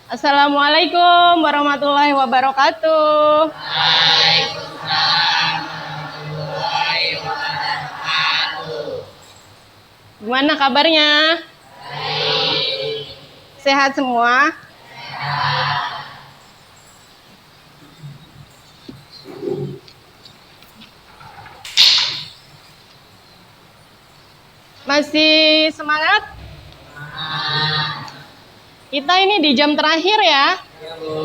Assalamualaikum warahmatullahi wabarakatuh. Gimana kabarnya? Sehat semua? Masih semangat? Kita ini di jam terakhir ya?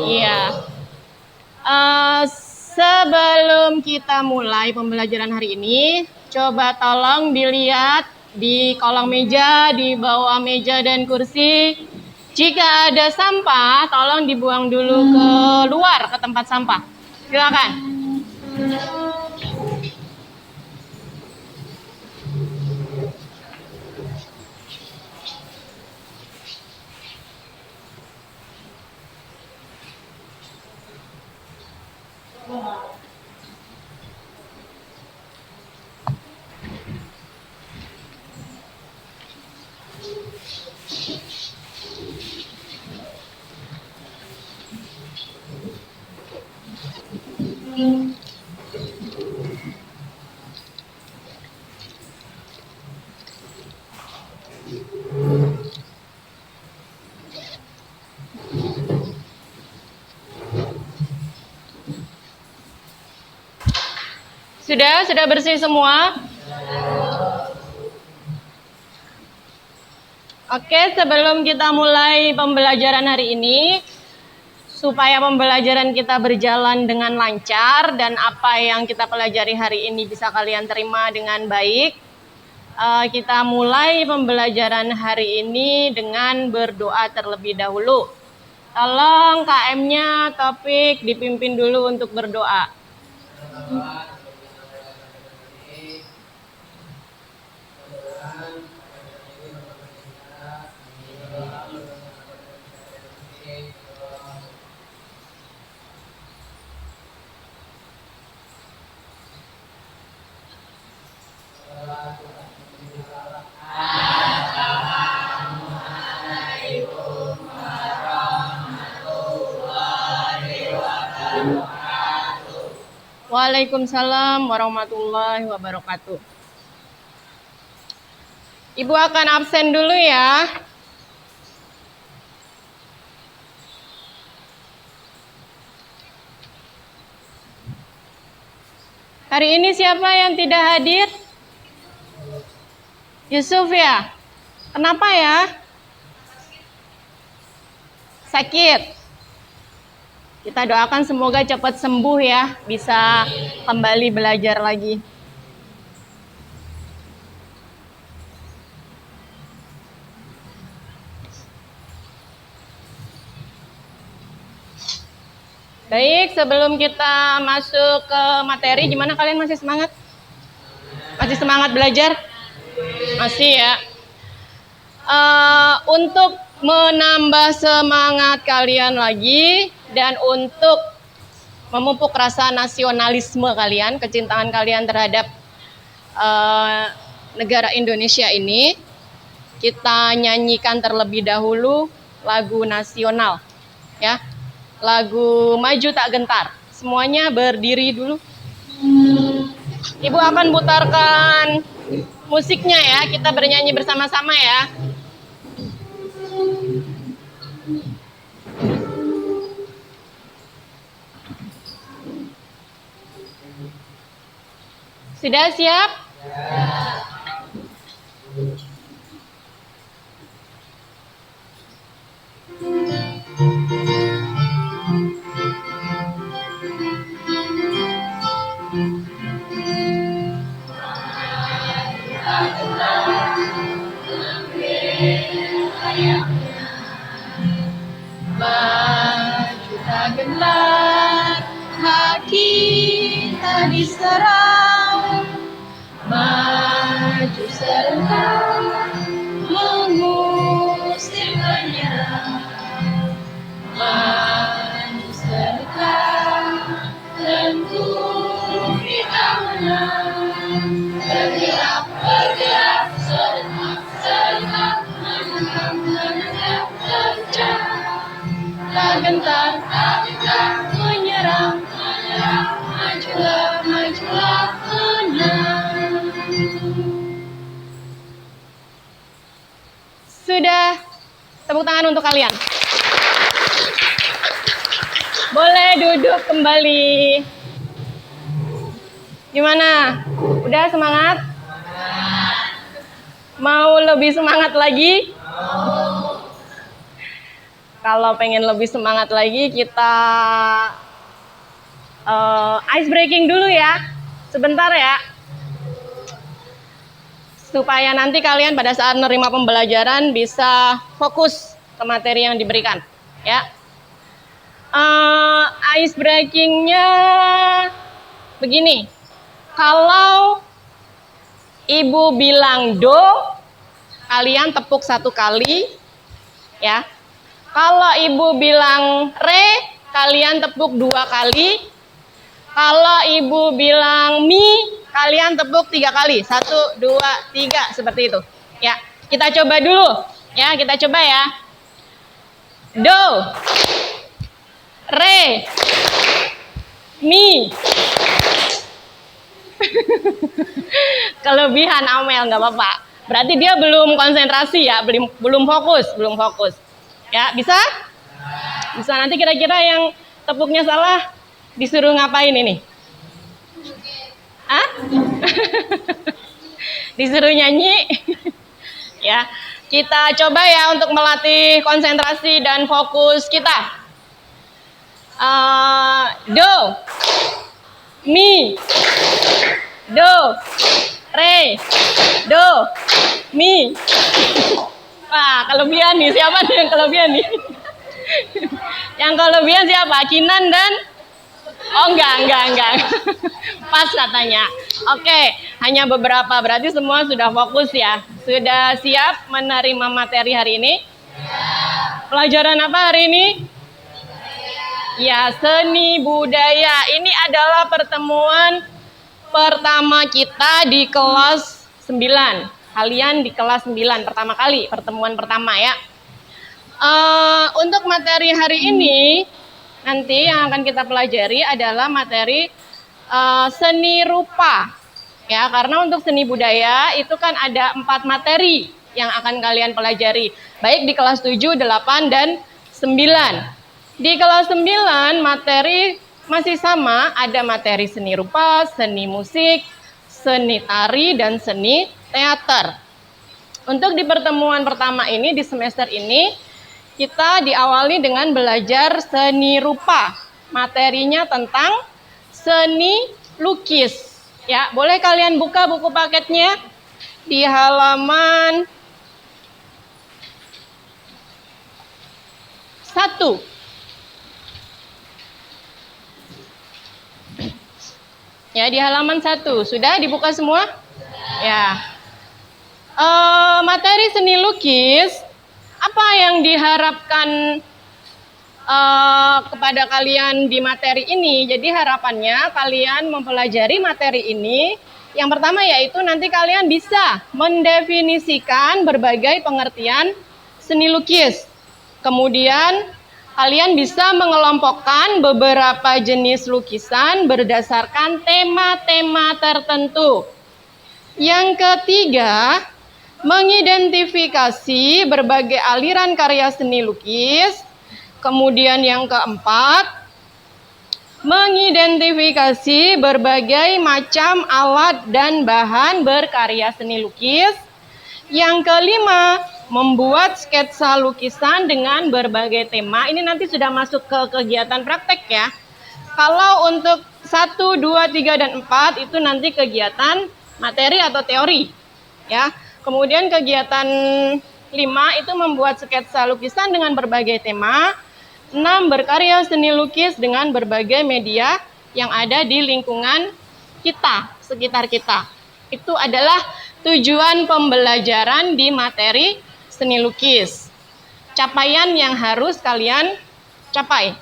Iya. Sebelum kita mulai pembelajaran hari ini, coba tolong dilihat di kolong meja, di bawah meja dan kursi. Jika ada sampah, tolong dibuang dulu ke luar, ke tempat sampah. Silakan. Sudah bersih semua? Oke, sebelum kita mulai pembelajaran hari ini, supaya pembelajaran kita berjalan dengan lancar dan apa yang kita pelajari hari ini bisa kalian terima dengan baik, kita mulai pembelajaran hari ini dengan berdoa terlebih dahulu. Tolong KM-nya Taufik dipimpin dulu untuk berdoa. Waalaikumsalam warahmatullahi wabarakatuh. Ibu akan absen dulu ya. Hari ini siapa yang tidak hadir? Yusuf ya? Kenapa ya? Sakit. Kita doakan semoga cepat sembuh ya, bisa kembali belajar lagi. Baik, sebelum kita masuk ke materi, gimana kalian masih semangat? Masih semangat belajar? Masih ya. Untuk menambah semangat kalian lagi dan untuk memupuk rasa nasionalisme kalian, kecintaan kalian terhadap negara Indonesia ini, kita nyanyikan terlebih dahulu lagu nasional ya, lagu Maju Tak Gentar. Semuanya berdiri dulu. Ibu akan putarkan musiknya ya, kita bernyanyi bersama-sama ya. Sudah siap? Ya. Maju tak gentar, hak kita diserang. Maju serentak, mengusir penyerang. Maju serentak, tentu kita menang. Bergerak, bergerak, serentak, serentak, menentang, menentang, terjang. tak gentar, menyerang, majulah, majulah, menang. Sudah, tepuk tangan untuk kalian. Boleh duduk kembali. Gimana? Udah semangat? Mau lebih semangat lagi? Kalau pengen lebih semangat lagi, kita ice breaking dulu ya. Sebentar ya. Supaya nanti kalian pada saat menerima pembelajaran bisa fokus ke materi yang diberikan. Ya. Ice breakingnya begini. Kalau ibu bilang do, kalian tepuk 1 kali, ya. Kalau ibu bilang re, kalian tepuk 2 kali. Kalau ibu bilang mi, kalian tepuk 3 kali. 1, 2, 3, seperti itu. Ya, kita coba dulu. Ya, kita coba ya. Do, re, mi. Kelebihan Amel, nggak apa-apa. Berarti dia belum konsentrasi ya, belum fokus. Ya, bisa? Bisa. Nanti kira-kira yang tepuknya salah disuruh ngapain ini? Hah? Disuruh nyanyi? Ya, kita coba ya untuk melatih konsentrasi dan fokus kita. Do, mi, do, re, do, mi. Wah, kelebihan nih. Siapa nih yang kelebihan nih? Yang kelebihan siapa? Kinan dan... Oh, enggak. Pas katanya. Oke, hanya beberapa. Berarti semua sudah fokus ya. Sudah siap menerima materi hari ini? Pelajaran apa hari ini? Ya, seni budaya. Ini adalah pertemuan pertama kita di kelas 9. Kalian di kelas 9 pertama kali, pertemuan pertama ya. Untuk materi hari ini, nanti yang akan kita pelajari adalah materi seni rupa. Ya, karena untuk seni budaya itu kan ada 4 materi yang akan kalian pelajari. Baik di kelas 7, 8, dan 9. Di kelas 9 materi masih sama, ada materi seni rupa, seni musik, seni tari, dan seni teater. Untuk di pertemuan pertama ini, di semester ini, kita diawali dengan belajar seni rupa. Materinya tentang seni lukis. Ya, boleh kalian buka buku paketnya di halaman 1. Ya, di halaman 1. Sudah dibuka semua? Ya. Materi seni lukis, apa yang diharapkan kepada kalian di materi ini? Jadi harapannya kalian mempelajari materi ini. Yang pertama yaitu nanti kalian bisa mendefinisikan berbagai pengertian seni lukis. Kemudian kalian bisa mengelompokkan beberapa jenis lukisan berdasarkan tema-tema tertentu. Yang ketiga, mengidentifikasi berbagai aliran karya seni lukis. Kemudian yang keempat, mengidentifikasi berbagai macam alat dan bahan berkarya seni lukis. Yang kelima, membuat sketsa lukisan dengan berbagai tema. Ini nanti sudah masuk ke kegiatan praktek ya. Kalau untuk 1, 2, 3, dan 4 itu nanti kegiatan materi atau teori. Ya. Kemudian kegiatan 5 itu membuat sketsa lukisan dengan berbagai tema. 6, berkarya seni lukis dengan berbagai media yang ada di lingkungan kita, sekitar kita. Itu adalah tujuan pembelajaran di materi seni lukis. Capaian yang harus kalian capai.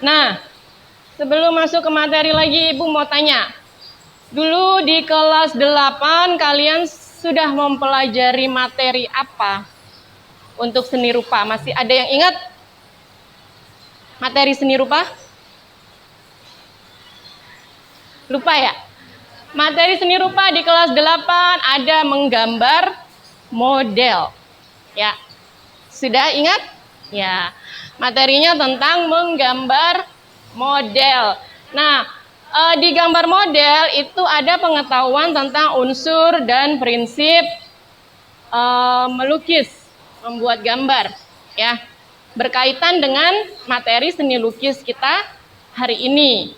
Nah, sebelum masuk ke materi lagi, Ibu mau tanya. Dulu di kelas 8 kalian sudah mempelajari materi apa untuk seni rupa? Masih ada yang ingat? Materi seni rupa? Lupa ya? Materi seni rupa di kelas 8 ada menggambar model. Ya. Sudah ingat? Ya. Materinya tentang menggambar model. Nah, di gambar model itu ada pengetahuan tentang unsur dan prinsip melukis, membuat gambar, ya. Berkaitan dengan materi seni lukis kita hari ini.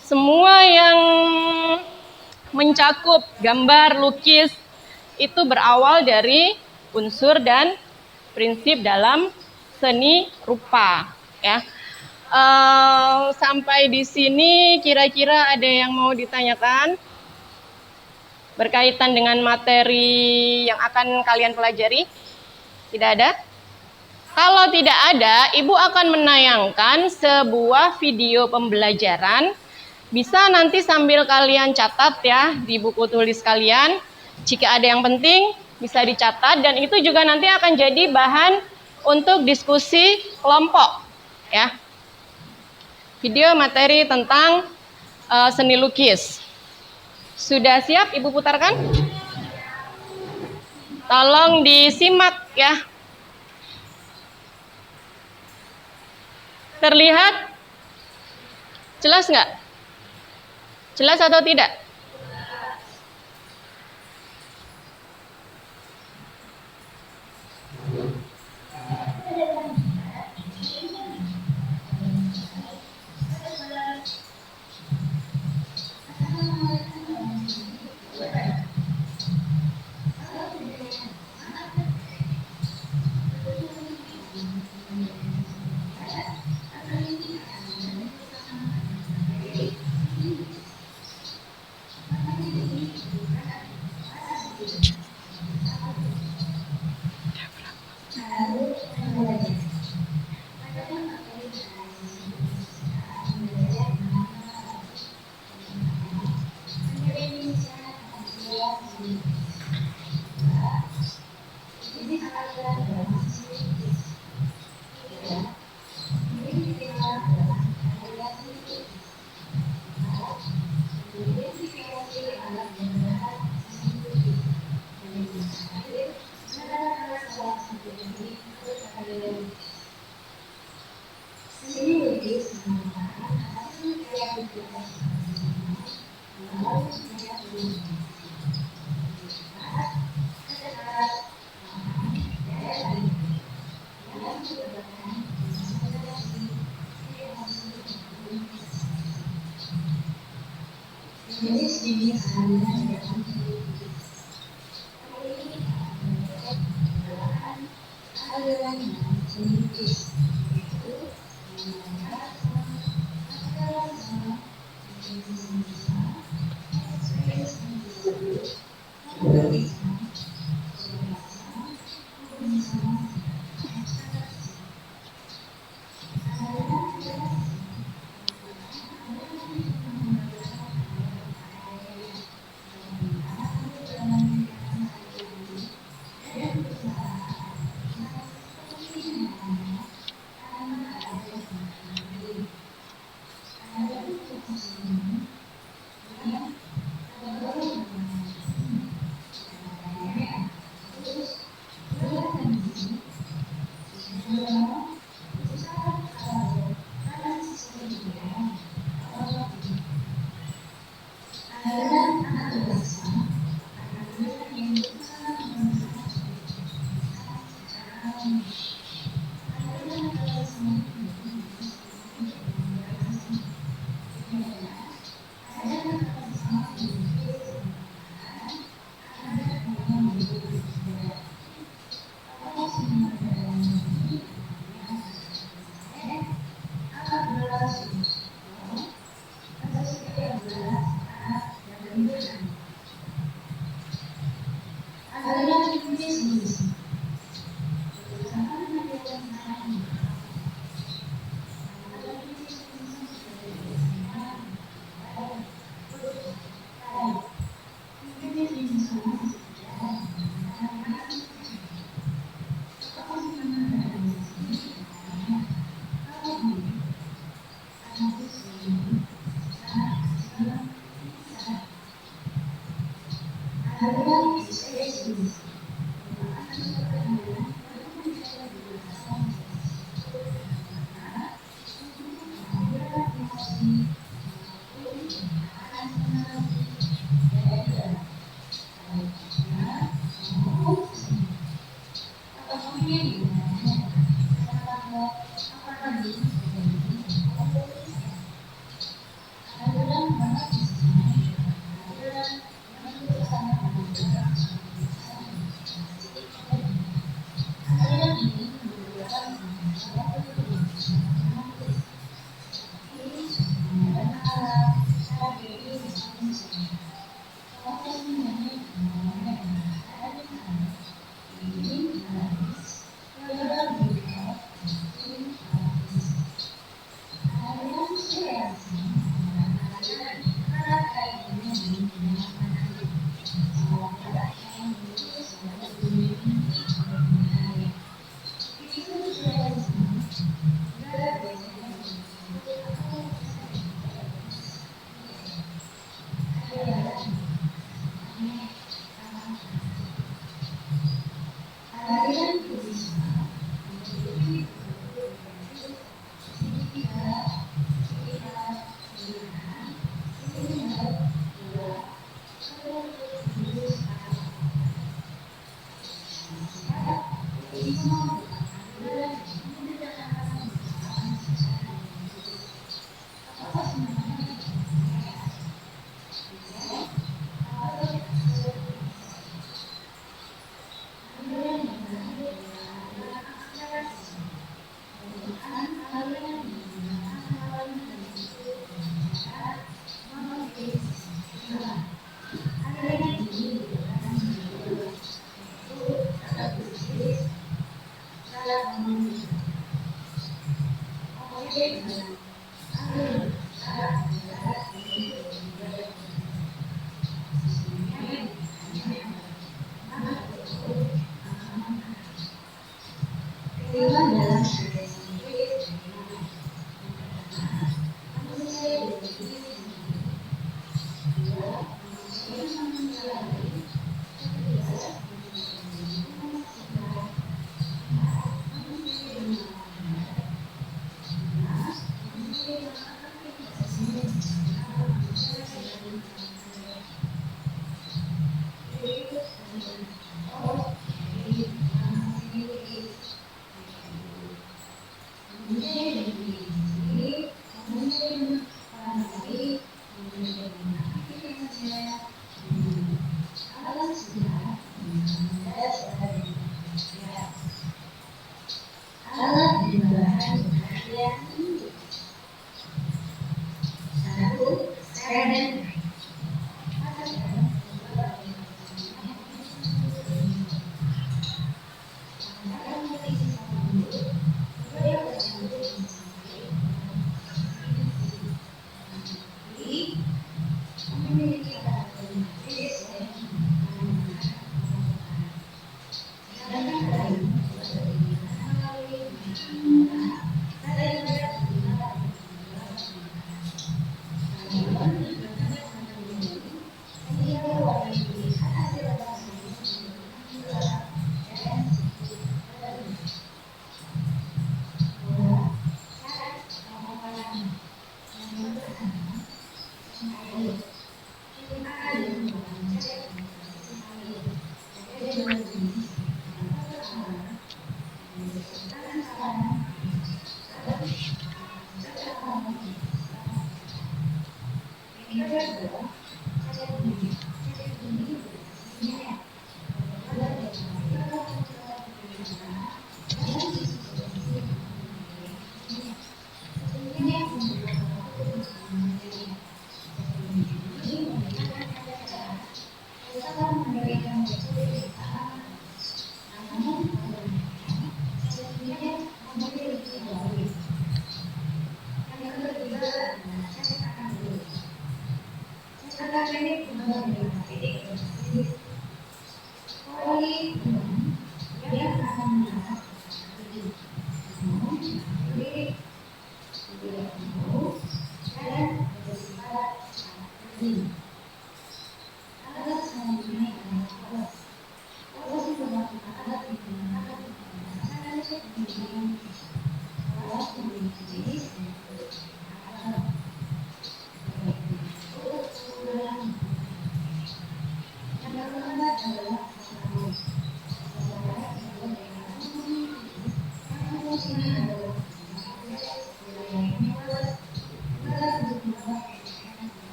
Semua yang mencakup gambar, lukis itu berawal dari unsur dan prinsip dalam seni rupa, ya. Sampai di sini kira-kira ada yang mau ditanyakan berkaitan dengan materi yang akan kalian pelajari? Tidak ada? Kalau tidak ada, Ibu akan menayangkan sebuah video pembelajaran. Bisa nanti sambil kalian catat ya di buku tulis kalian. Jika ada yang penting, bisa dicatat dan itu juga nanti akan jadi bahan untuk diskusi kelompok, ya. Video materi tentang seni lukis. Sudah siap Ibu putarkan? Tolong disimak ya. Terlihat? Jelas nggak? Jelas atau tidak?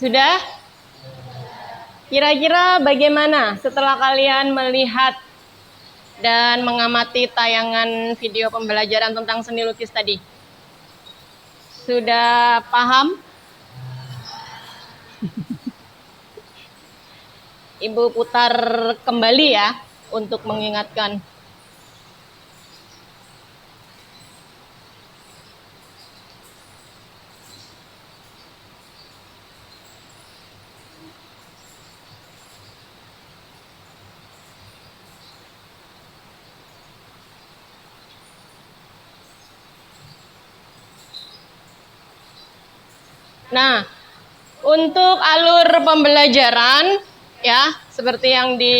Sudah? Kira-kira bagaimana setelah kalian melihat dan mengamati tayangan video pembelajaran tentang seni lukis tadi? Sudah paham? Ibu putar kembali ya untuk mengingatkan. Nah, untuk alur pembelajaran ya, seperti yang di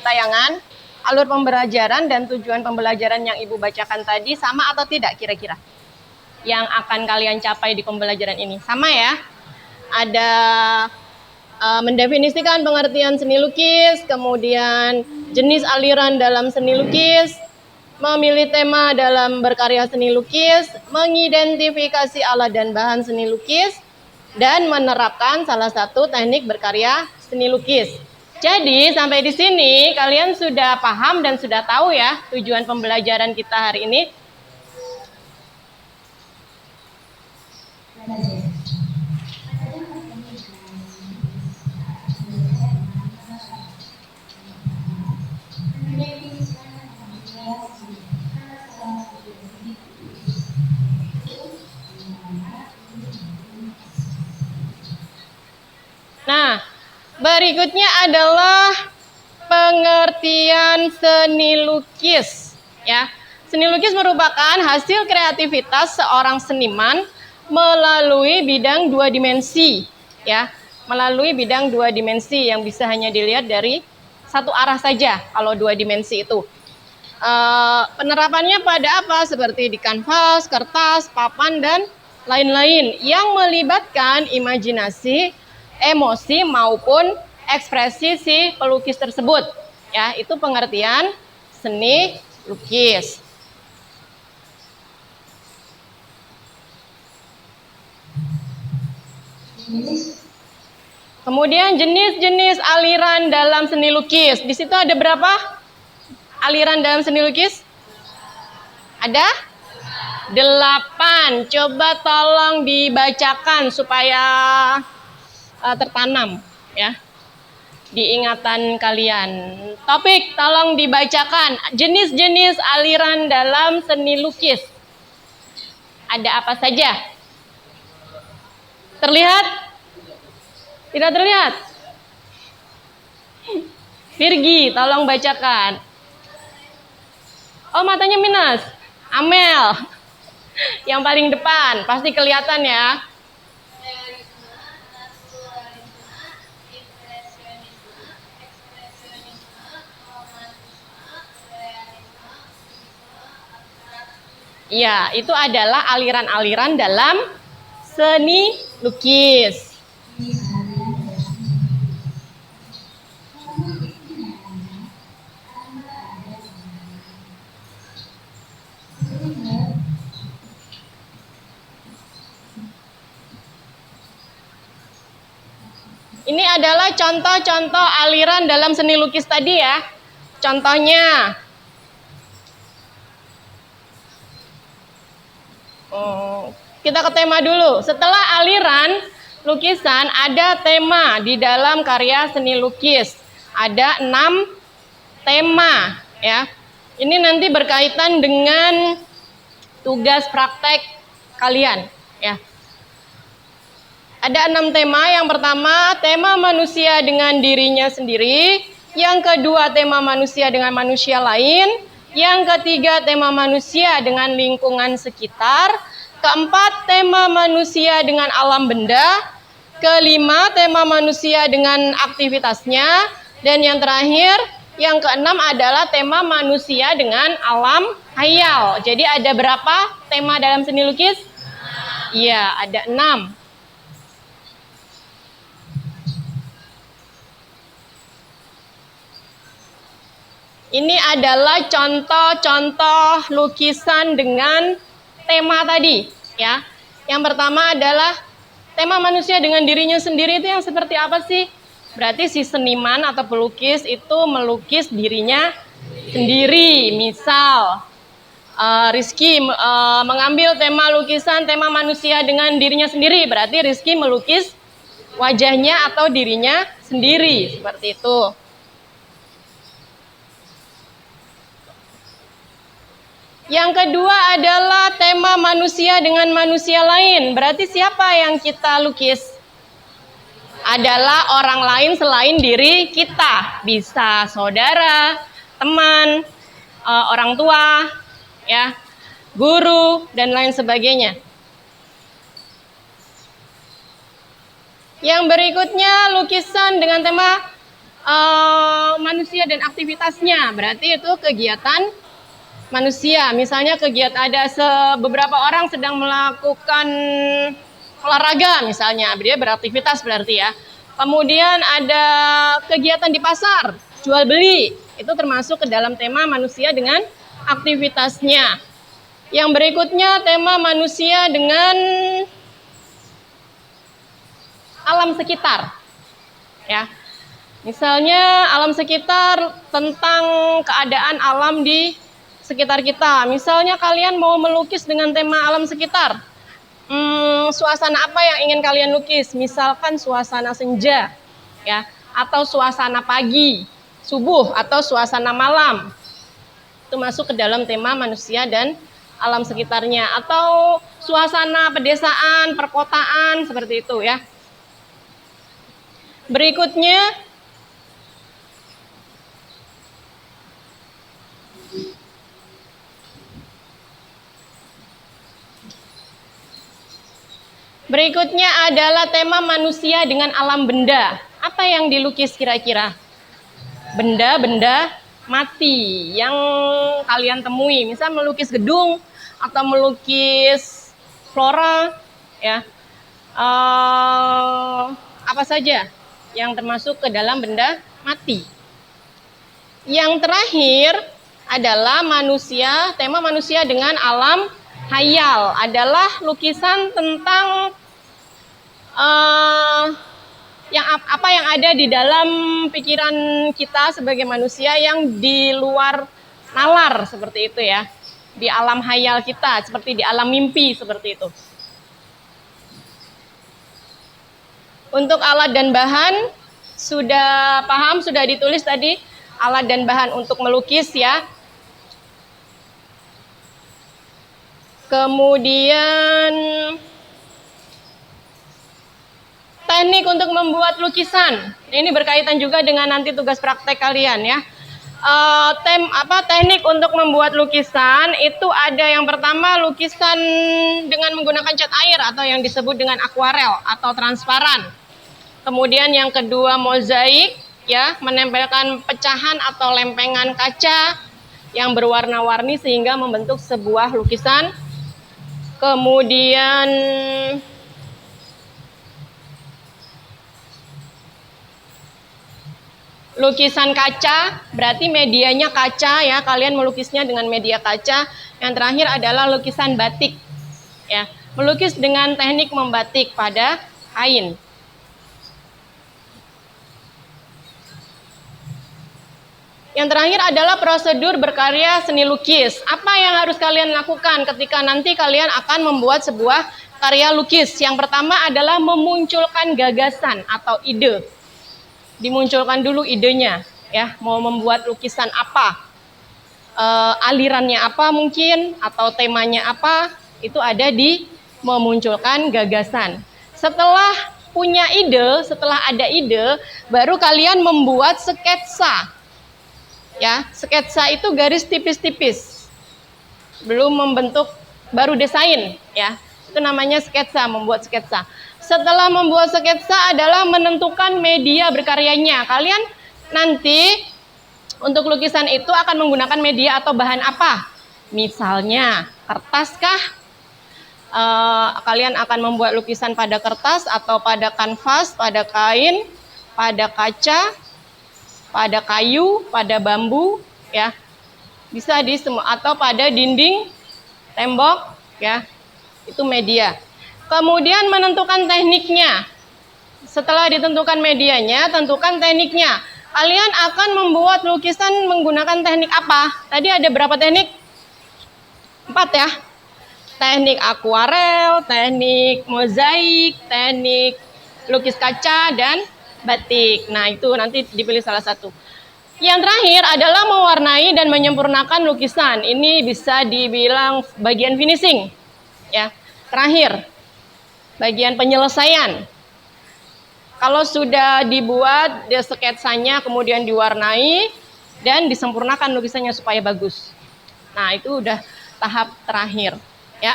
tayangan, alur pembelajaran dan tujuan pembelajaran yang Ibu bacakan tadi sama atau tidak kira-kira? Yang akan kalian capai di pembelajaran ini. Sama ya? Ada mendefinisikan pengertian seni lukis, kemudian jenis aliran dalam seni lukis, memilih tema dalam berkarya seni lukis, mengidentifikasi alat dan bahan seni lukis, dan menerapkan salah satu teknik berkarya seni lukis. Jadi sampai di sini kalian sudah paham dan sudah tahu ya tujuan pembelajaran kita hari ini. Nah, berikutnya adalah pengertian seni lukis. Ya, seni lukis merupakan hasil kreativitas seorang seniman melalui bidang dua dimensi. Ya, melalui bidang dua dimensi yang bisa hanya dilihat dari satu arah saja kalau dua dimensi itu. Penerapannya pada apa? Seperti di kanvas, kertas, papan, dan lain-lain yang melibatkan imajinasi, emosi maupun ekspresi si pelukis tersebut. Ya, itu pengertian seni lukis. Kemudian jenis-jenis aliran dalam seni lukis. Di situ ada berapa aliran dalam seni lukis? Ada 8. Coba tolong dibacakan supaya tertanam ya di ingatan kalian. Topik tolong dibacakan. Jenis-jenis aliran dalam seni lukis. Ada apa saja? Terlihat? Tidak terlihat? Virgi, tolong bacakan. Oh, matanya minus. Amel. Yang paling depan, pasti kelihatan ya. Ya, itu adalah aliran-aliran dalam seni lukis. Ini adalah contoh-contoh aliran dalam seni lukis tadi ya. Contohnya. Kita ke tema dulu. Setelah aliran lukisan, ada tema di dalam karya seni lukis. Ada 6 tema ya. Ini nanti berkaitan dengan tugas praktek kalian ya. Ada 6 tema. Yang pertama, tema manusia dengan dirinya sendiri. Yang kedua, tema manusia dengan manusia lain. Yang ketiga, tema manusia dengan lingkungan sekitar. Keempat, tema manusia dengan alam benda. Kelima, tema manusia dengan aktivitasnya. Dan yang terakhir, yang keenam adalah tema manusia dengan alam hayal. Jadi ada berapa tema dalam seni lukis? Iya, ada 6. Ini adalah contoh-contoh lukisan dengan tema tadi ya. Yang pertama adalah tema manusia dengan dirinya sendiri. Itu yang seperti apa sih? Berarti si seniman atau pelukis itu melukis dirinya sendiri. Misal Rizky mengambil tema lukisan tema manusia dengan dirinya sendiri. Berarti Rizky melukis wajahnya atau dirinya sendiri. Seperti itu. Yang kedua adalah tema manusia dengan manusia lain. Berarti siapa yang kita lukis? Adalah orang lain selain diri kita. Bisa saudara, teman, orang tua, ya, guru, dan lain sebagainya. Yang berikutnya lukisan dengan tema manusia dan aktivitasnya. Berarti itu kegiatan manusia. Misalnya kegiatan ada beberapa orang sedang melakukan olahraga misalnya, dia beraktivitas berarti ya. Kemudian ada kegiatan di pasar, jual beli, itu termasuk ke dalam tema manusia dengan aktivitasnya. Yang berikutnya tema manusia dengan alam sekitar. Ya. Misalnya alam sekitar tentang keadaan alam di sekitar kita. Misalnya kalian mau melukis dengan tema alam sekitar. Suasana apa yang ingin kalian lukis? Misalkan suasana senja, ya, atau suasana pagi, subuh, atau suasana malam. Itu masuk ke dalam tema manusia dan alam sekitarnya. Atau suasana pedesaan, perkotaan, seperti itu ya. Berikutnya adalah tema manusia dengan alam benda. Apa yang dilukis kira-kira? Benda-benda mati yang kalian temui. Misal melukis gedung atau melukis flora, ya. Apa saja yang termasuk ke dalam benda mati. Yang terakhir adalah manusia, tema manusia dengan alam hayal adalah lukisan tentang apa yang ada di dalam pikiran kita sebagai manusia yang di luar nalar seperti itu ya. Di alam hayal kita, seperti di alam mimpi seperti itu. Untuk alat dan bahan sudah paham, sudah ditulis tadi alat dan bahan untuk melukis ya. Kemudian teknik untuk membuat lukisan. Ini berkaitan juga dengan nanti tugas praktek kalian ya. Teknik untuk membuat lukisan itu ada yang pertama lukisan dengan menggunakan cat air atau yang disebut dengan akuarel atau transparan. Kemudian yang kedua mozaik ya, menempelkan pecahan atau lempengan kaca yang berwarna-warni sehingga membentuk sebuah lukisan. Kemudian lukisan kaca, berarti medianya kaca ya, kalian melukisnya dengan media kaca. Yang terakhir adalah lukisan batik ya, melukis dengan teknik membatik pada kain. Yang terakhir adalah prosedur berkarya seni lukis. Apa yang harus kalian lakukan ketika nanti kalian akan membuat sebuah karya lukis? Yang pertama adalah memunculkan gagasan atau ide. Dimunculkan dulu idenya, ya, mau membuat lukisan apa, alirannya apa mungkin, atau temanya apa, itu ada di memunculkan gagasan. Setelah punya ide, setelah ada ide, baru kalian membuat sketsa. Ya, sketsa itu garis tipis-tipis. Belum membentuk, baru desain, ya. Itu namanya sketsa, membuat sketsa. Setelah membuat sketsa adalah menentukan media berkaryanya. Kalian nanti untuk lukisan itu akan menggunakan media atau bahan apa? Misalnya kertas kah? Kalian akan membuat lukisan pada kertas atau pada kanvas, pada kain, pada kaca, pada kayu, pada bambu, ya. Bisa di semua, atau pada dinding, tembok, ya. Itu media. Kemudian menentukan tekniknya. Setelah ditentukan medianya, tentukan tekniknya. Kalian akan membuat lukisan menggunakan teknik apa? Tadi ada berapa teknik? 4 ya. Teknik akuarel, teknik mozaik, teknik lukis kaca, dan batik. Nah, itu nanti dipilih salah satu. Yang terakhir adalah mewarnai dan menyempurnakan lukisan. Ini bisa dibilang bagian finishing. Ya. Terakhir, bagian penyelesaian. Kalau sudah dibuat sketsanya, kemudian diwarnai dan disempurnakan lukisannya supaya bagus. Nah, itu udah tahap terakhir, ya.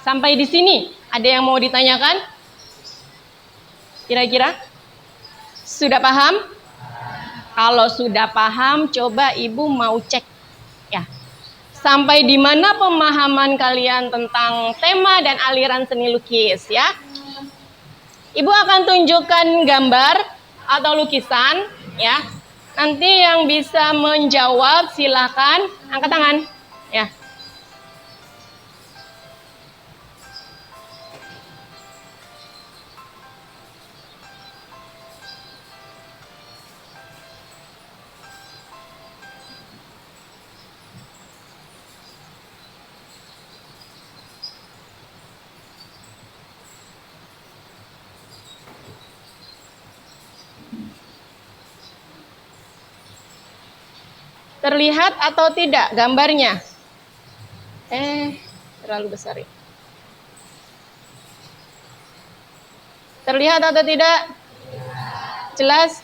Sampai di sini ada yang mau ditanyakan? Kira-kira? Sudah paham? Kalau sudah paham, coba Ibu mau cek ya. Sampai di mana pemahaman kalian tentang tema dan aliran seni lukis ya. Ibu akan tunjukkan gambar atau lukisan ya. Nanti yang bisa menjawab silakan angkat tangan ya. Terlihat atau tidak gambarnya? Terlalu besar ya. Terlihat atau tidak? Jelas?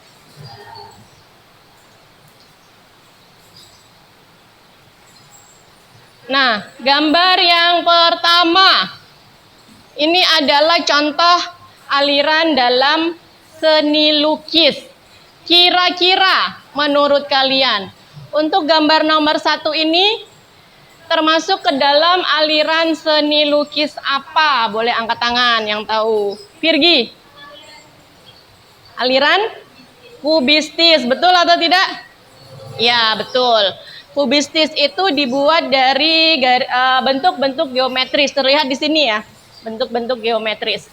Nah, gambar yang pertama. Ini adalah contoh aliran dalam seni lukis. Kira-kira menurut kalian, untuk gambar nomor 1 ini termasuk ke dalam aliran seni lukis apa? Boleh angkat tangan yang tahu. Virgi. Aliran kubistis, betul atau tidak? Ya, betul. Kubistis itu dibuat dari bentuk-bentuk geometris. Terlihat di sini ya, bentuk-bentuk geometris.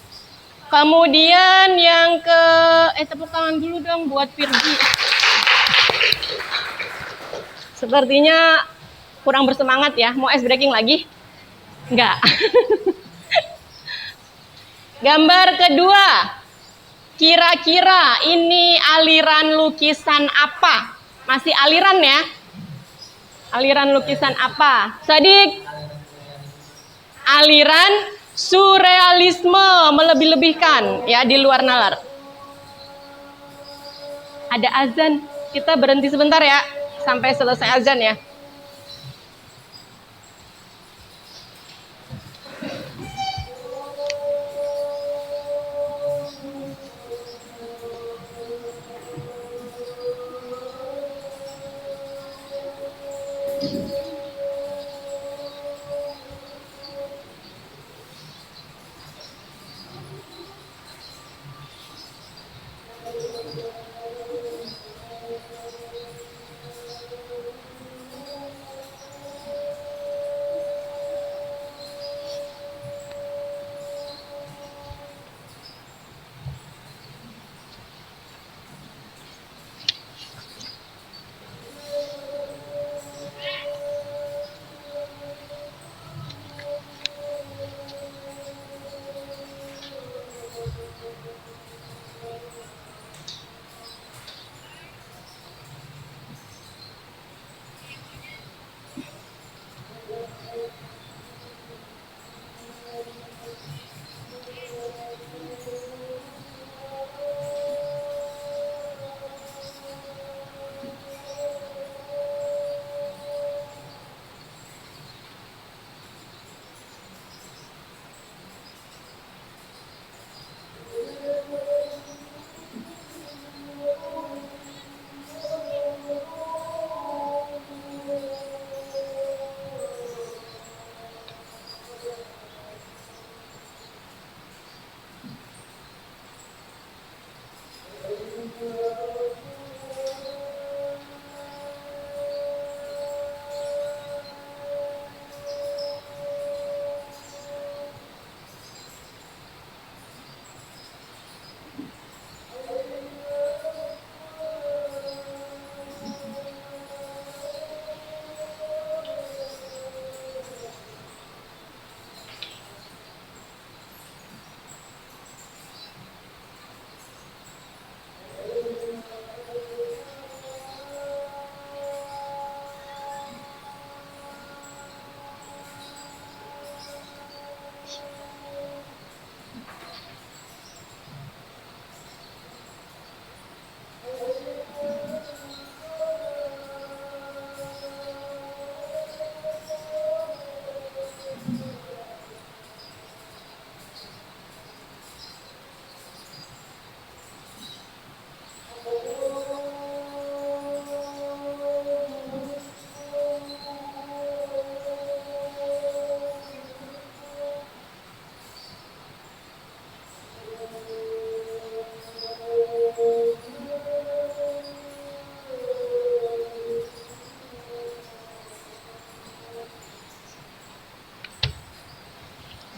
Kemudian yang ke tepuk tangan dulu dong buat Virgi. Sepertinya kurang bersemangat ya. Mau ice breaking lagi? Enggak. Gambar kedua. Kira-kira ini aliran lukisan apa? Masih aliran ya? Aliran lukisan apa? Sadik? Aliran surrealisme, melebih-lebihkan ya, di luar nalar. Ada azan, kita berhenti sebentar ya sampai selesai azan ya.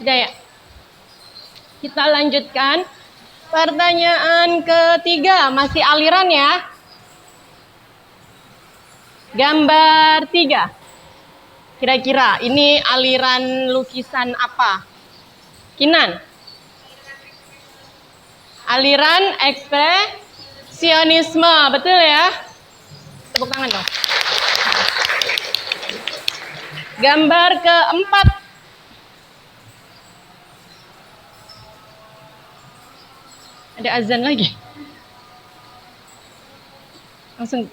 Sudah ya? Kita lanjutkan. Pertanyaan ketiga, masih aliran ya. Gambar 3. Kira-kira ini aliran lukisan apa? Kinan? Aliran ekspresionisme, betul ya? Tepuk tangan dong. Gambar keempat. Ada azan lagi.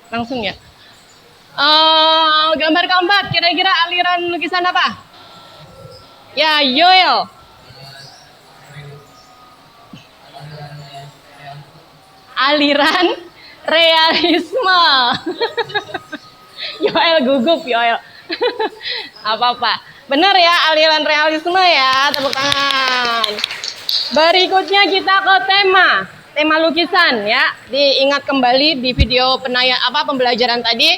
Langsung ya. Gambar keempat, kira-kira aliran lukisan apa? Ya, Yoel. Aliran realisme. Yoel gugup, Yoel. Apa-apa. Benar ya, aliran realisme ya. Tepuk tangan. Berikutnya kita ke tema lukisan ya. Diingat kembali di video pembelajaran tadi.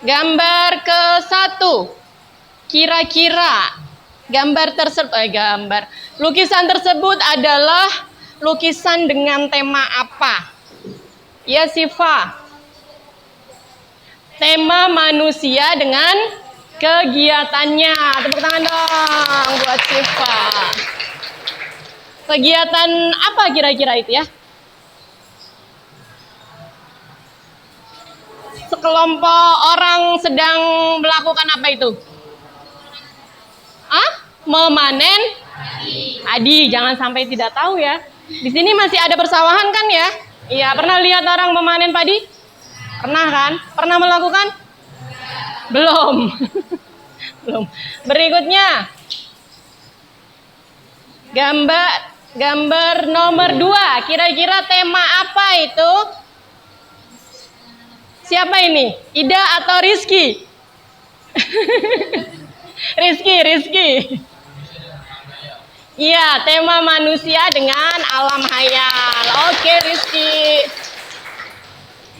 Gambar ke-1. Kira-kira lukisan tersebut adalah lukisan dengan tema apa? Ya, Siva. Tema manusia dengan kegiatannya. Tepuk tangan dong buat Siva. Kegiatan apa kira-kira itu ya? Sekelompok orang sedang melakukan apa itu? Memanen padi. Jangan sampai tidak tahu ya. Di sini masih ada persawahan kan ya? Iya, pernah lihat orang memanen padi? Pernah kan? Pernah melakukan? Belum. Belum. Berikutnya. Gambar nomor 2. Kira-kira tema apa itu? Siapa ini? Ida atau Rizky? Rizky. Iya, tema manusia dengan alam hayal. Oke, Rizky.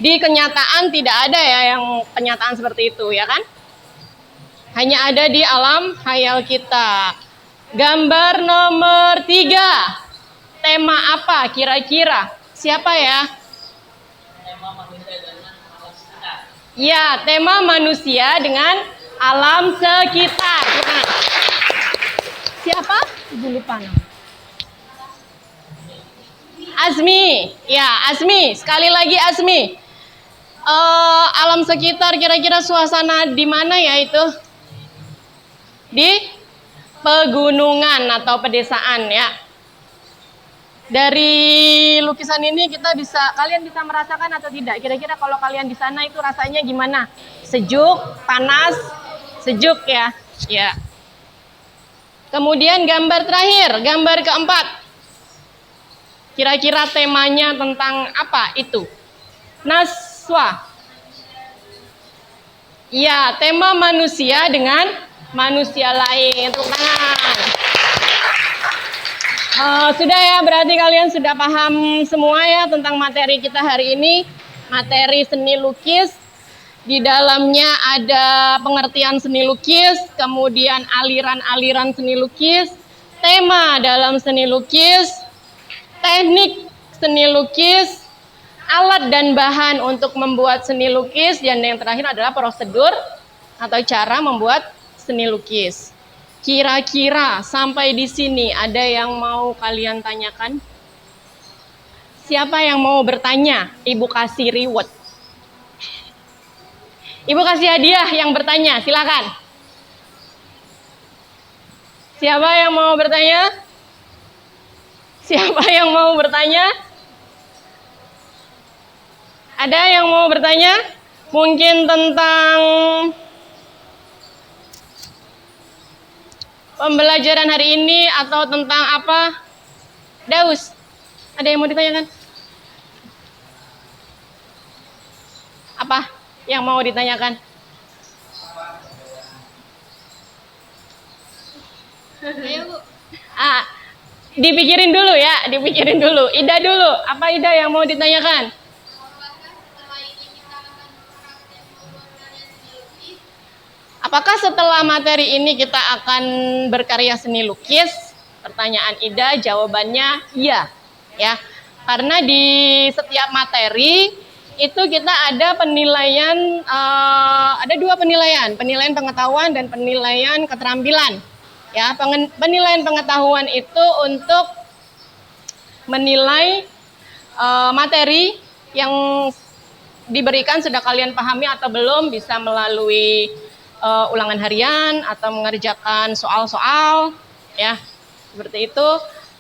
Di kenyataan tidak ada ya yang kenyataan seperti itu, ya kan? Hanya ada di alam hayal kita. Gambar nomor 3. Tema apa kira-kira? Siapa ya? Ya, tema manusia dengan alam sekitar. Siapa? Ibu lupa nama. Azmi. Ya, Azmi. Sekali lagi Azmi. Alam sekitar kira-kira suasana di mana ya itu? Di pegunungan atau pedesaan ya. Dari lukisan ini kalian bisa merasakan atau tidak? Kira-kira kalau kalian di sana itu rasanya gimana? Sejuk, panas, sejuk ya. Ya. Kemudian gambar terakhir, gambar keempat. Kira-kira temanya tentang apa itu? Naswa. Ya, tema manusia dengan manusia lain. Tepuk tangan. Sudah ya, berarti kalian sudah paham semua ya tentang materi kita hari ini. Materi seni lukis. Di dalamnya ada pengertian seni lukis, kemudian aliran-aliran seni lukis, tema dalam seni lukis, teknik seni lukis, alat dan bahan untuk membuat seni lukis, dan yang terakhir adalah prosedur atau cara membuat seni lukis. Kira-kira sampai di sini ada yang mau kalian tanyakan? Siapa yang mau bertanya? Ibu kasih reward. Ibu kasih hadiah yang bertanya, silakan. Siapa yang mau bertanya? Siapa yang mau bertanya? Ada yang mau bertanya? Mungkin tentang pembelajaran hari ini atau tentang apa? Daus, ada yang mau ditanyakan? Apa yang mau ditanyakan? Ayo, Bu. Dipikirin dulu ya, dipikirin dulu. Ida dulu, apa Ida yang mau ditanyakan? Apakah setelah materi ini kita akan berkarya seni lukis? Pertanyaan Ida, jawabannya iya. Ya, karena di setiap materi itu kita ada penilaian, ada 2 penilaian, penilaian pengetahuan dan penilaian keterampilan. Ya, penilaian pengetahuan itu untuk menilai materi yang diberikan sudah kalian pahami atau belum, bisa melalui ulangan harian atau mengerjakan soal-soal, ya seperti itu.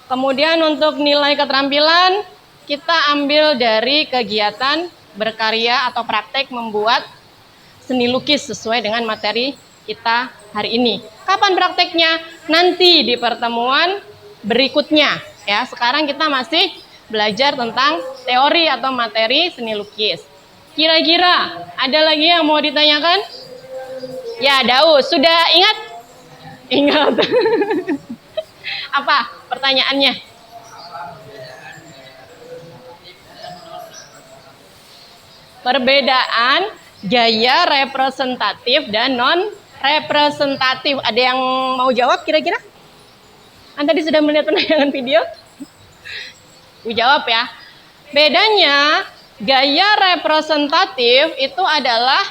Kemudian untuk nilai keterampilan kita ambil dari kegiatan berkarya atau praktek membuat seni lukis sesuai dengan materi kita hari ini. Kapan prakteknya? Nanti di pertemuan berikutnya. Ya, sekarang kita masih belajar tentang teori atau materi seni lukis. Kira-kira ada lagi yang mau ditanyakan? Ya, Daus, sudah ingat? Ingat. Apa pertanyaannya? Perbedaan gaya representatif dan non representatif. Ada yang mau jawab kira-kira? Anda tadi sudah melihat penayangan video? Aku jawab ya. Bedanya gaya representatif itu adalah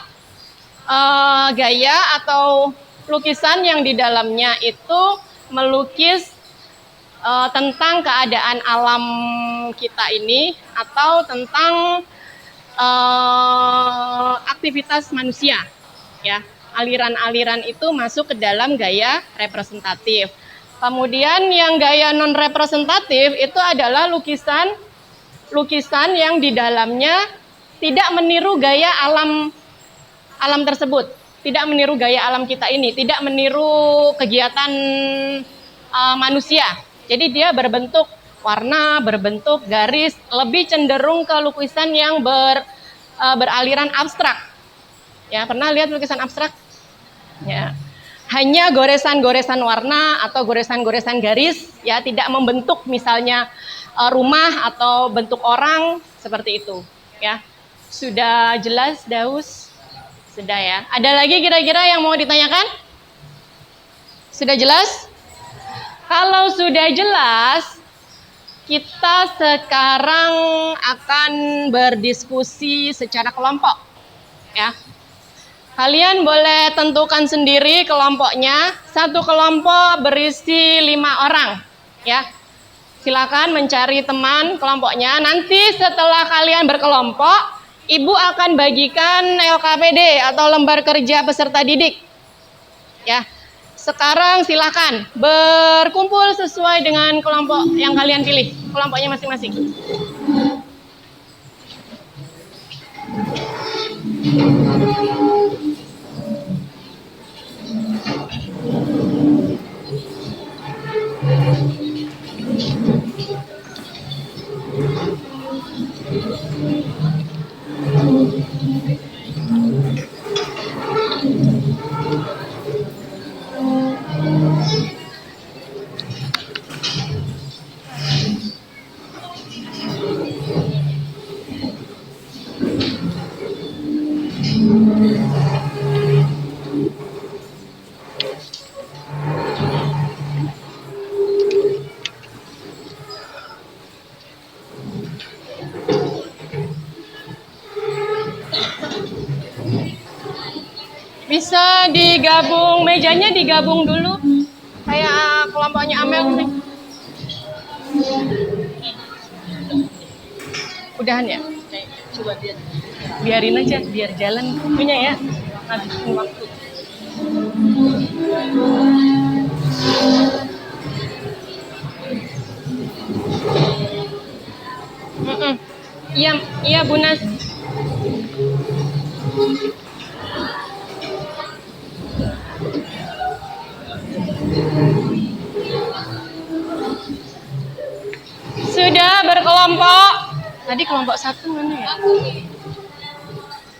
gaya atau lukisan yang di dalamnya itu melukis tentang keadaan alam kita ini atau tentang aktivitas manusia, ya. Aliran-aliran itu masuk ke dalam gaya representatif. Kemudian yang gaya non representatif itu adalah lukisan yang di dalamnya tidak meniru gaya alam tersebut, tidak meniru gaya alam kita ini, tidak meniru kegiatan manusia. Jadi dia berbentuk warna, berbentuk garis, lebih cenderung ke lukisan yang beraliran abstrak. Ya, pernah lihat lukisan abstrak? Ya. Hanya goresan-goresan warna atau goresan-goresan garis, ya, tidak membentuk misalnya rumah atau bentuk orang seperti itu, ya. Sudah jelas, Daus? Sudah ya. Ada lagi kira-kira yang mau ditanyakan? Sudah jelas? Kalau sudah jelas, kita sekarang akan berdiskusi secara kelompok, ya. Kalian boleh tentukan sendiri kelompoknya. Satu kelompok berisi 5 orang, ya. Silakan mencari teman kelompoknya. Nanti setelah kalian berkelompok, Ibu akan bagikan LKPD atau lembar kerja peserta didik. Ya. Sekarang silakan berkumpul sesuai dengan kelompok yang kalian pilih, kelompoknya masing-masing. Bisa digabung, mejanya digabung dulu. Kayak kelompoknya Amel nih. Udahan ya? Coba biarin aja, biar jalan punya ya. Habisin waktu. Iya Bu Nas. Sudah berkelompok. Tadi kelompok 1 mana ya?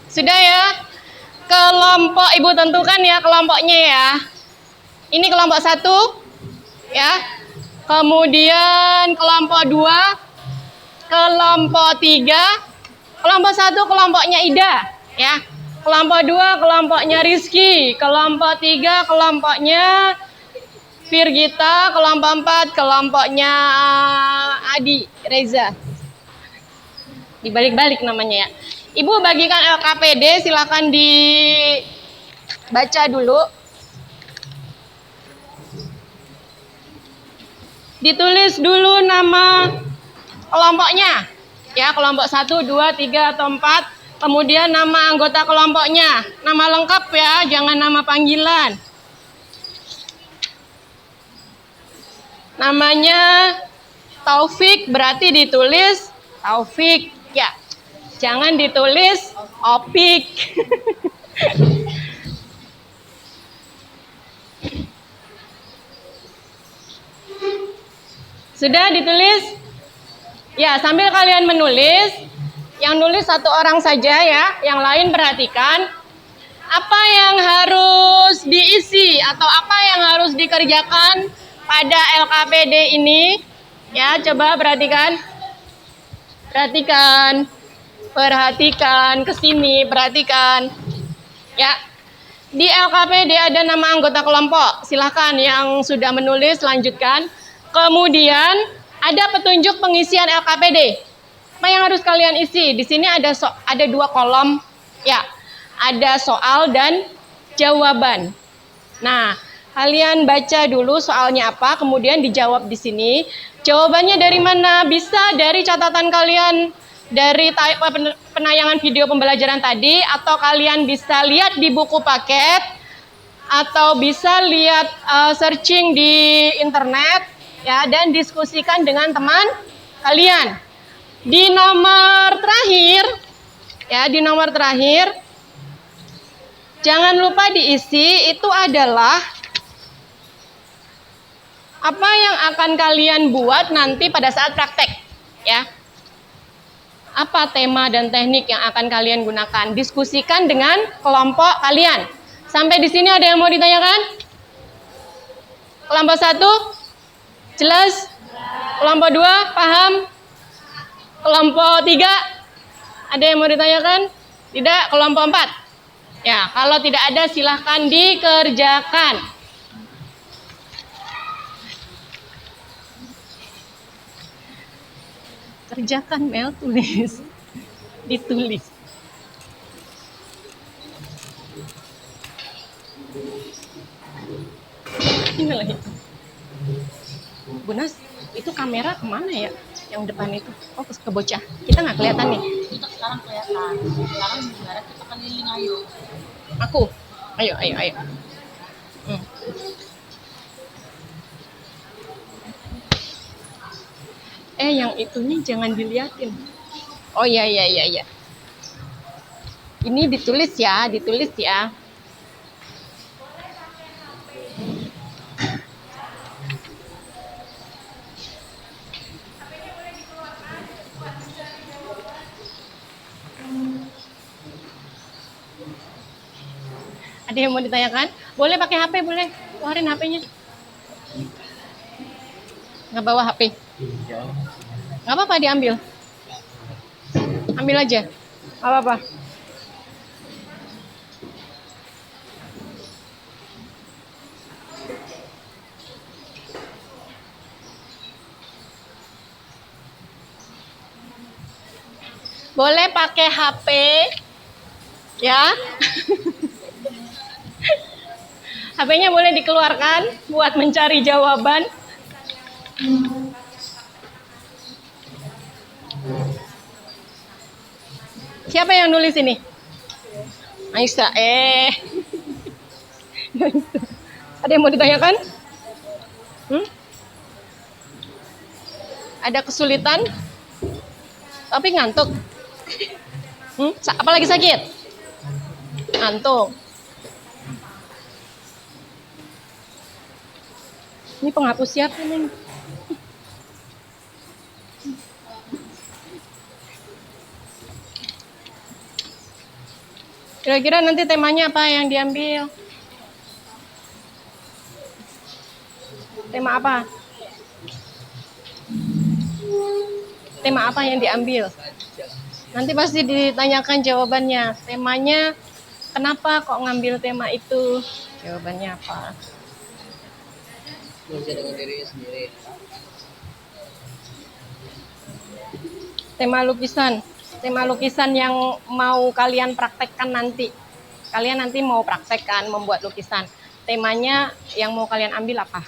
Sudah ya? Kelompok Ibu tentukan ya kelompoknya ya. Ini kelompok 1 ya. Kemudian kelompok 2, kelompok 3, kelompok 1 kelompoknya Ida ya. Kelompok 2 kelompoknya Rizky, kelompok 3 kelompoknya Virgita, kelompok 4 kelompoknya Adi Reza. Dibalik-balik namanya ya. Ibu bagikan LKPD, silakan dibaca dulu. Ditulis dulu nama kelompoknya. Ya, kelompok 1, 2, 3 atau 4. Kemudian nama anggota kelompoknya. Nama lengkap ya, jangan nama panggilan. Namanya Taufik, berarti ditulis Taufik ya. Jangan ditulis Opik. Sudah ditulis? Ya, sambil kalian menulis, yang nulis 1 orang saja ya, yang lain perhatikan apa yang harus diisi atau apa yang harus dikerjakan pada LKPD ini. Ya, coba perhatikan. Perhatikan ke sini, perhatikan. Ya. Di LKPD ada nama anggota kelompok. Silahkan yang sudah menulis lanjutkan. Kemudian ada petunjuk pengisian LKPD. Apa yang harus kalian isi? Di sini ada dua kolom. Ya, ada soal dan jawaban. Nah, kalian baca dulu soalnya apa, kemudian dijawab di sini. Jawabannya dari mana? Bisa dari catatan kalian dari penayangan video pembelajaran tadi, atau kalian bisa lihat di buku paket, atau bisa lihat searching di internet, ya, dan diskusikan dengan teman kalian. Di nomor terakhir, ya, di nomor terakhir, jangan lupa diisi, itu adalah apa yang akan kalian buat nanti pada saat praktek, ya. Apa tema dan teknik yang akan kalian gunakan? Diskusikan dengan kelompok kalian. Sampai di sini ada yang mau ditanyakan? Kelompok 1? Jelas? Kelompok 2? Paham? Kelompok 3? Ada yang mau ditanyakan? Tidak? Kelompok 4? Ya, kalau tidak ada silahkan dikerjakan. Kerjakan, Mel, tulis. Ditulis. Inilah itu. Bunas, itu kamera kemana ya? Yang depan itu. Oh, ke bocah. Kita nggak kelihatan nih. Kita sekarang kelihatan. Sekarang sebenarnya kita keliling, ayo. Aku. Ayo. Yang itunya jangan diliatin. Oh iya. Ini ditulis ya. Ada yang mau ditanyakan? Boleh pakai HP, boleh. Keluarin HP-nya. Nggak bawa HP? Nggak apa-apa, diambil. Ambil aja. Nggak apa-apa. Boleh pakai HP, ya. HP-nya boleh dikeluarkan buat mencari jawaban. Siapa yang nulis ini? Aisyah. Ada yang mau ditanyakan? Ada kesulitan? Tapi ngantuk. Apalagi sakit? Ngantuk. Ini penghapus siapa nih? Kira-kira nanti temanya apa yang diambil? Tema apa? Tema apa yang diambil? Nanti pasti ditanyakan jawabannya. Temanya, kenapa kok ngambil tema itu? Jawabannya apa? Bekerja dengan dirinya sendiri. Tema lukisan yang mau kalian praktekkan nanti. Kalian nanti mau praktekkan membuat lukisan. Temanya yang mau kalian ambil apa?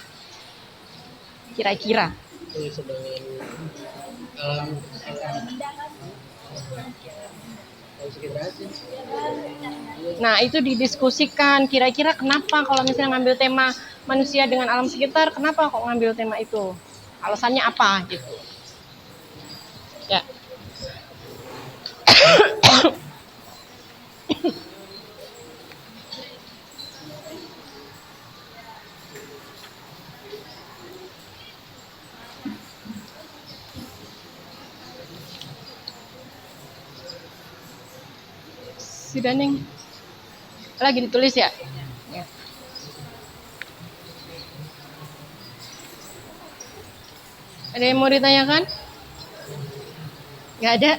Kira-kira. Nah, itu didiskusikan. Kira-kira kenapa kalau misalnya ngambil tema manusia dengan alam sekitar, kenapa kok ngambil tema itu? Alasannya apa gitu. Ya. Si Daning lagi ditulis ya? Ya. Ada yang mau ditanyakan? Nggak ada?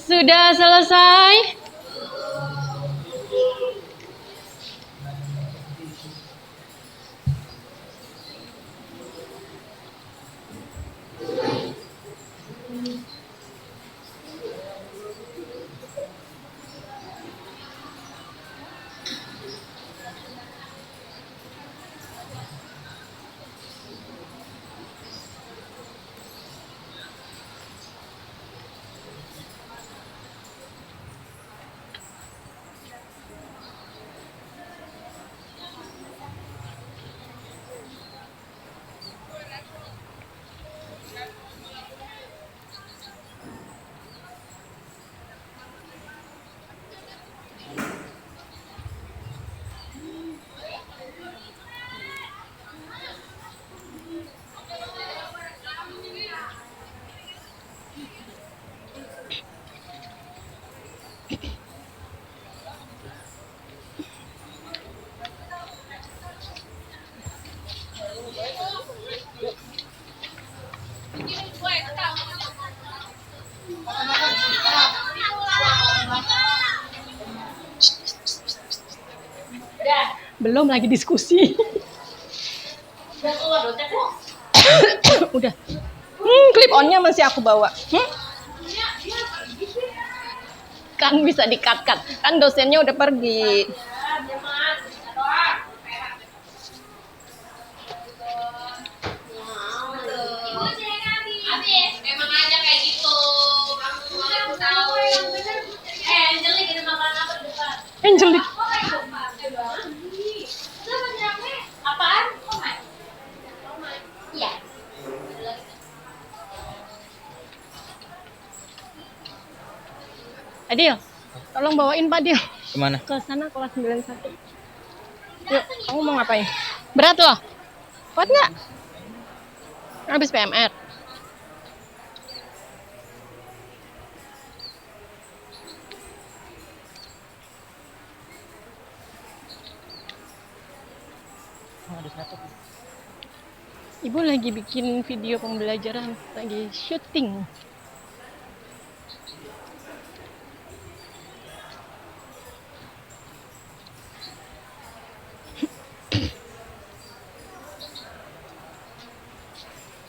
Sudah selesai? Belum lagi diskusi. Udah. Clip onnya masih aku bawa. Kan bisa di-cut-cut. Kan dosennya udah pergi. Memang aja kayak gitu. Kamu tahu. Angelic ini makan apa depan? Angelic. Apaan? Iya. Adil, tolong bawain Pak Adil. Kemana? Ke sana kelas 91. Yuk, kamu mau ngapain? Berat loh. Kuat nggak? Habis PMR. Ibu lagi bikin video pembelajaran, lagi syuting.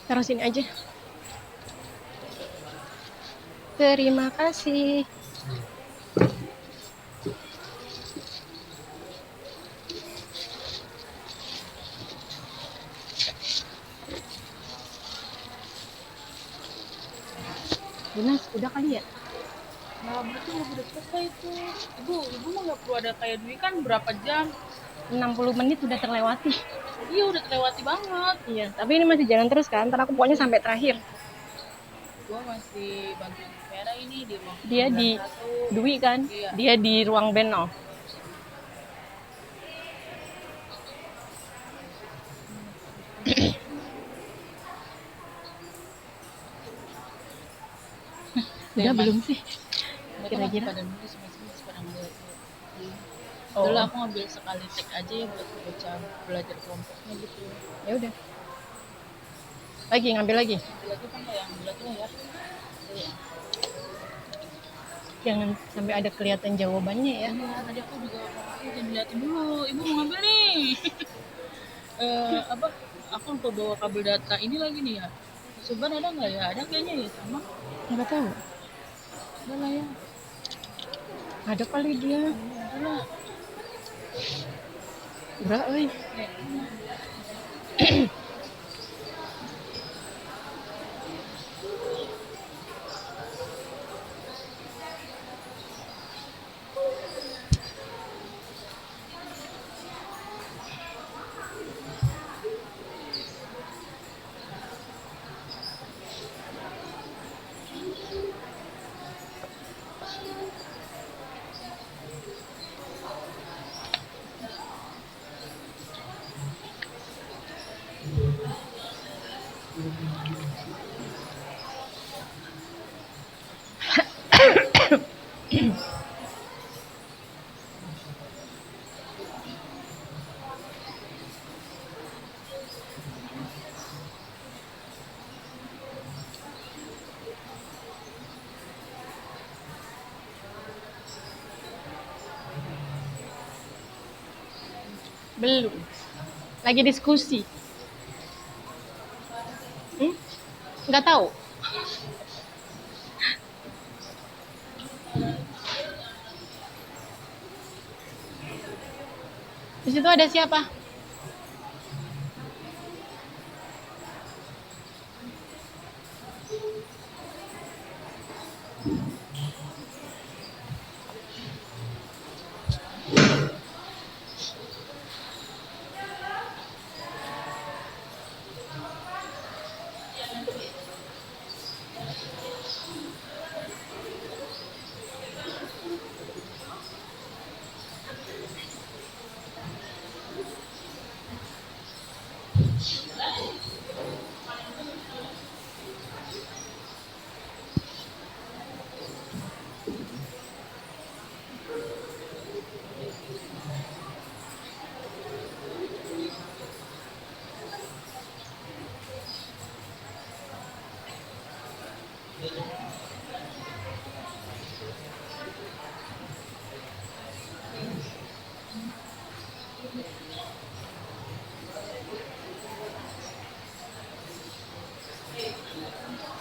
Taruh sini aja. Terima kasih. Dinas, udah kali ya? Nah, berarti udah selesai itu. Ibu mah nggak perlu ada kayak Dwi kan berapa jam? 60 menit udah terlewati. Iya udah terlewati banget. Iya, tapi ini masih jalan terus kan? Ntar aku pokoknya sampai terakhir. Gua masih bantuin Vera ini di ruang Dia di 91. Dwi kan? Iya. Dia di ruang beno. Udah belum sih? Kira-kira? Pada nulis masih pada ngeliat. Oh. Dulu aku ngambil sekali tag aja ya buat baca belajar kelompoknya gitu. Ya udah. Lagi ngambil lagi. Lagi kan yang ambil lagi lah ya. Iya. Jangan sampai ada kelihatan jawabannya ya. Iya, tadi aku juga jangan diliatin dulu. Ibu mau ngambil nih. Apa? Aku lupa bawa kabel data ini lagi nih ya. Sebenarnya ada nggak ya? Ada kayaknya ya sama. Nggak tahu. Ada lah ya. Ada kali dia. Ada lah. Berat, euy. Belum. Lagi diskusi. Nggak tahu. Di situ ada siapa?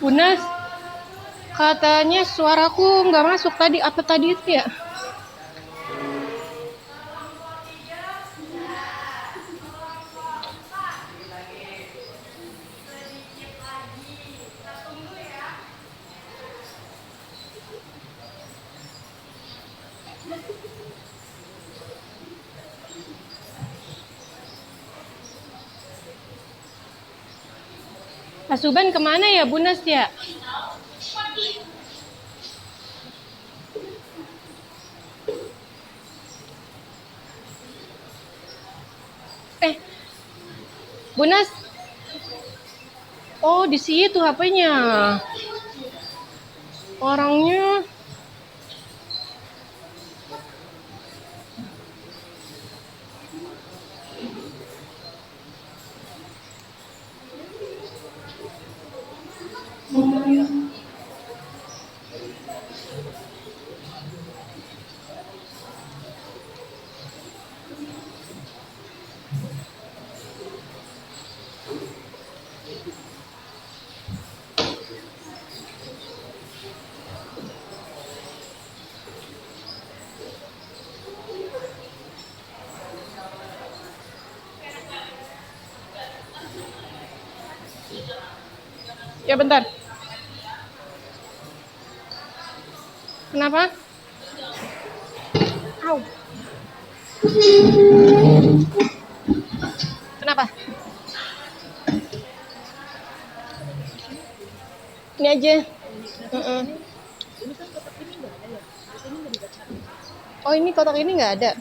Bunas, katanya suaraku nggak masuk tadi. Apa tadi itu ya? Pak Suban kemana ya, Bunas ya? Bunas. Oh, di situ HP-nya. Orangnya ya bentar. Kenapa? Au. Kenapa? Ini aja. Oh, ini kotak ini nggak ada.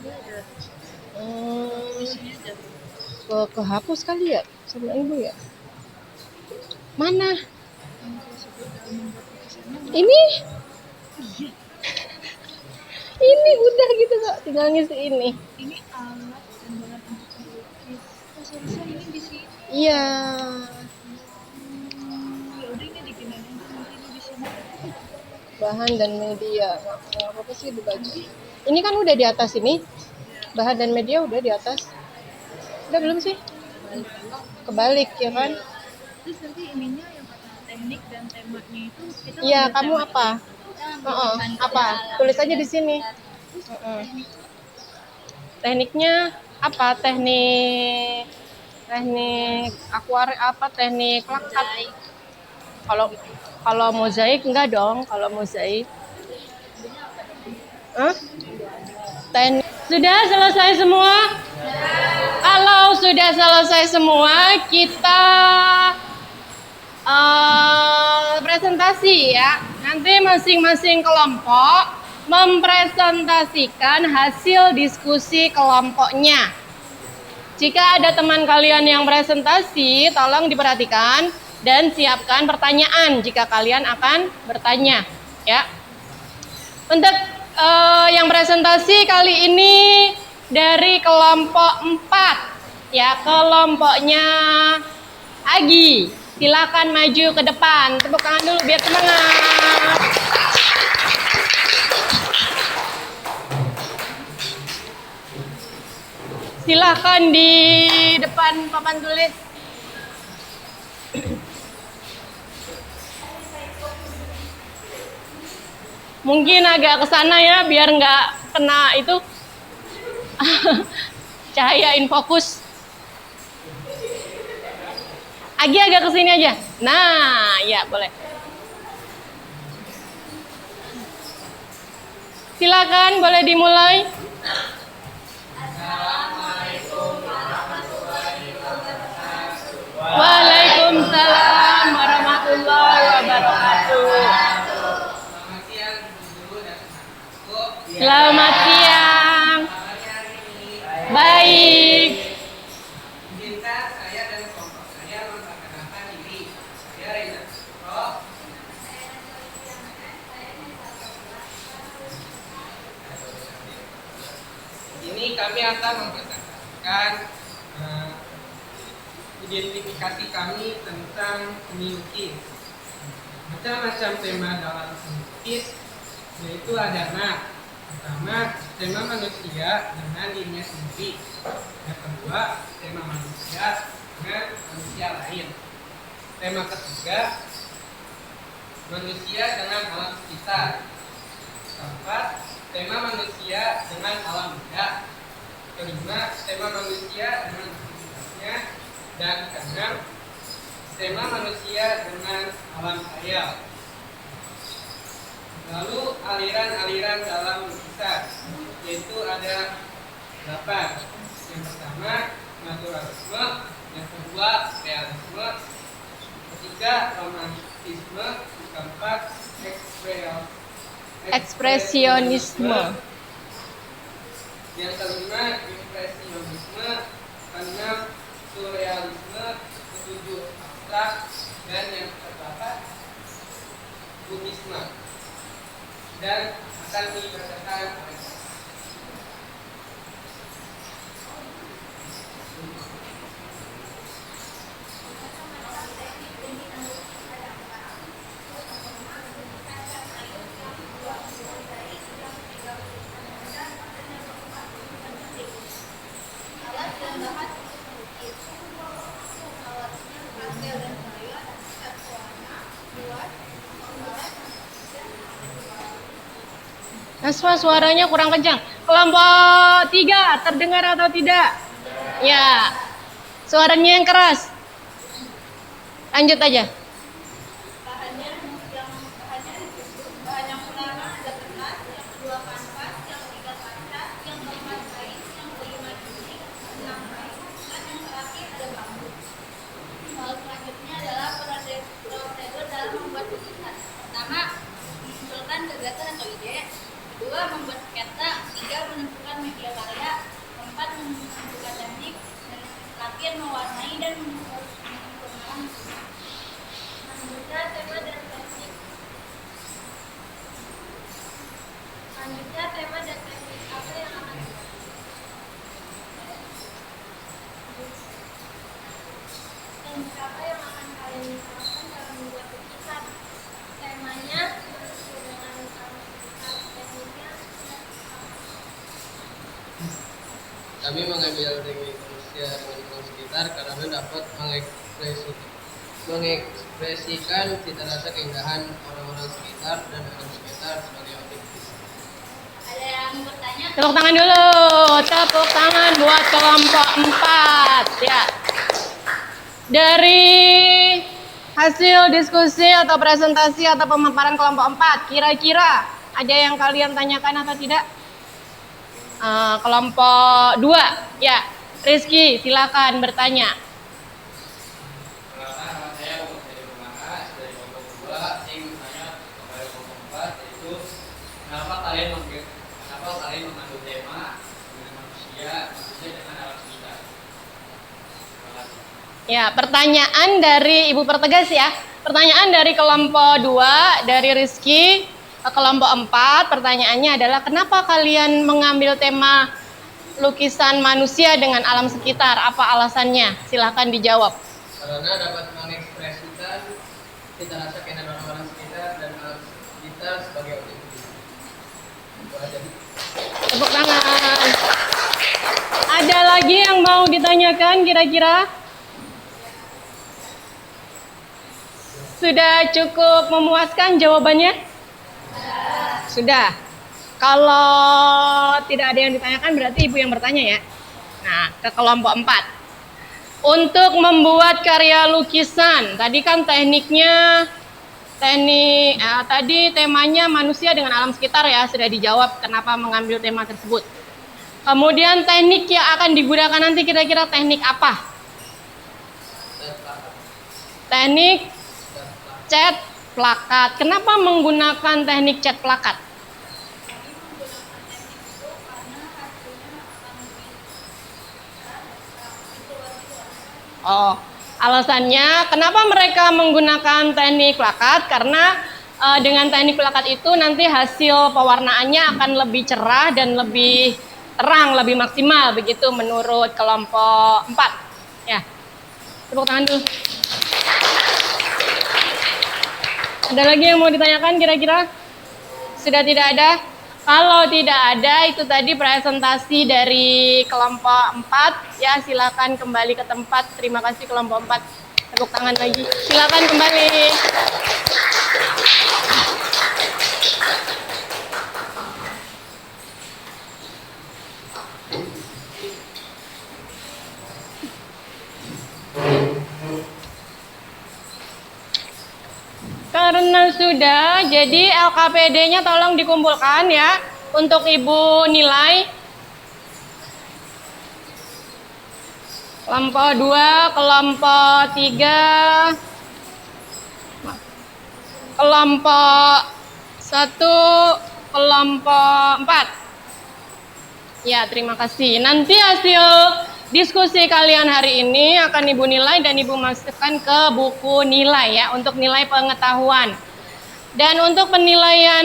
Kehapus kali ya sama ibu ya. Mana? Ini? Ini udah gitu kok, tinggal ngisi ini. Ini alat dan bahan untuk melukis. Oh, seharusnya ini di sini. Iya. Ya udah ini dipindahin aja nanti ini di sini. Bahan dan media. Nggak apa-apa sih dibagi. Ini kan udah di atas ini. Bahan dan media udah di atas. Udah belum sih? Kebalik ya kan? Terus nanti ininya yang kata teknik dan temanya itu kita Iya, ngambil kamu tema. apa? Kita Oh, ambil apa? Tulis aja di sini. Tekniknya apa? Teknik akuarium apa? Teknik lakat. Kalau mozaik enggak dong. Kalau mozaik. Sudah selesai semua? Kalau sudah selesai semua, kita presentasi ya. Nanti masing-masing kelompok mempresentasikan hasil diskusi kelompoknya. Jika ada teman kalian yang presentasi, tolong diperhatikan dan siapkan pertanyaan jika kalian akan bertanya, ya. Untuk yang presentasi kali ini dari kelompok 4, ya, kelompoknya Agi. Silakan maju ke depan. Tepuk tangan dulu biar semangat. Silahkan di depan papan tulis. Mungkin agak ke sana ya, biar nggak kena itu cahaya infokus. Agi agak ke sini aja. Nah, ya boleh. Silakan, boleh dimulai. Waalaikumsalam warahmatullahi wabarakatuh. Selamat siang. Baik. Izinkan saya dan kelompok saya memperkenalkan diri. Saya Reza Putra. Ini kami akan mempresentasikan identifikasi kami tentang seni lukis. Macam-macam tema dalam seni lukis, yaitu ada pertama, tema manusia dengan dirinya sendiri. Yang kedua, tema manusia dengan manusia lain. Tema ketiga, manusia dengan alam sekitar. Keempat, tema manusia dengan alam benda. Kelima, tema manusia dengan aktivitasnya. Dan keenam, tema manusia dengan alam khayal. Lalu aliran-aliran dalam lukisan, yaitu ada 8. Yang pertama, naturalisme. Yang kedua, realisme. Ketiga, romantisme. Keempat, Ekspresionisme. Yang kelima, impresionisme. Keenam, surrealisme. Ketujuh, abstrak. Dan yang ke-8, kubisme. Dan akan dibacakan oleh Naswa, suaranya kurang kencang. Kelompok 3, terdengar atau tidak? Ya, suaranya yang keras. Lanjut aja. Selanjutnya adalah prosedur dalam membuat lukisan. Pertama, mengumpulkan gagasan atau ide. Kedua, membuat sketsa. Tiga, menentukan media karya. Keempat, menentukan teknik. Dan terakhir, mewarnai dan menyempurnakan lukisan. Selanjutnya, tema dan teknik. Apa yang akan kalian lakukan dalam membuat lukisan? Temanya sesuai dengan tekniknya. kami mengambil teknik manusia dengan alam sekitar karena dapat mengekspresikan cita rasa keindahan orang-orang sekitar dan alam sekitar sebagai objek. Ada yang bertanya? Tepuk tangan dulu. Tepuk tangan buat kelompok 4. Ya. Dari hasil diskusi atau presentasi atau pemaparan kelompok 4, kira-kira ada yang kalian tanyakan atau tidak? Kelompok 2, ya. Rizky, silakan bertanya. Perkenalkan, nama saya Muhammad Hadi Purmana dari kelompok 2. Saya ingin bertanya kepada kelompok 4, yaitu kenapa kalian mengambil tema dengan manusia dengan alam sekitar? Terima kasih. Ya, pertanyaan dari Ibu Pertegas ya. Pertanyaan dari kelompok 2, dari Rizky, kelompok 4, pertanyaannya adalah kenapa kalian mengambil tema lukisan manusia dengan alam sekitar? Apa alasannya? Silahkan dijawab. Karena dapat mengekspresikan cita rasa keindahan orang-orang sekitar dan alam sekitar sebagai objek. Itu aja. Tepuk tangan. Ada lagi yang mau ditanyakan kira-kira? Sudah cukup memuaskan jawabannya? Sudah. Kalau tidak ada yang ditanyakan berarti Ibu yang bertanya ya. Nah, ke kelompok 4. Untuk membuat karya lukisan, tadi kan tekniknya tadi temanya manusia dengan alam sekitar ya, sudah dijawab kenapa mengambil tema tersebut. Kemudian teknik yang akan digunakan nanti kira-kira teknik apa? Teknik cat plakat. Kenapa menggunakan teknik cat plakat? Oh, alasannya kenapa mereka menggunakan teknik plakat? Karena dengan teknik plakat itu nanti hasil pewarnaannya akan lebih cerah dan lebih terang, lebih maksimal begitu menurut kelompok 4. Ya. Tepuk tangan dulu. Ada lagi yang mau ditanyakan kira-kira? Sudah tidak ada? Kalau tidak ada, itu tadi presentasi dari kelompok 4. Ya, silakan kembali ke tempat. Terima kasih kelompok 4. Tepuk tangan lagi. Silakan kembali. Karena sudah, jadi LKPD-nya tolong dikumpulkan ya untuk Ibu nilai. Kelompok 2, kelompok 3, kelompok 1, kelompok 4. Ya, terima kasih. Nanti hasil diskusi kalian hari ini akan Ibu nilai dan Ibu masukkan ke buku nilai ya, untuk nilai pengetahuan. Dan untuk penilaian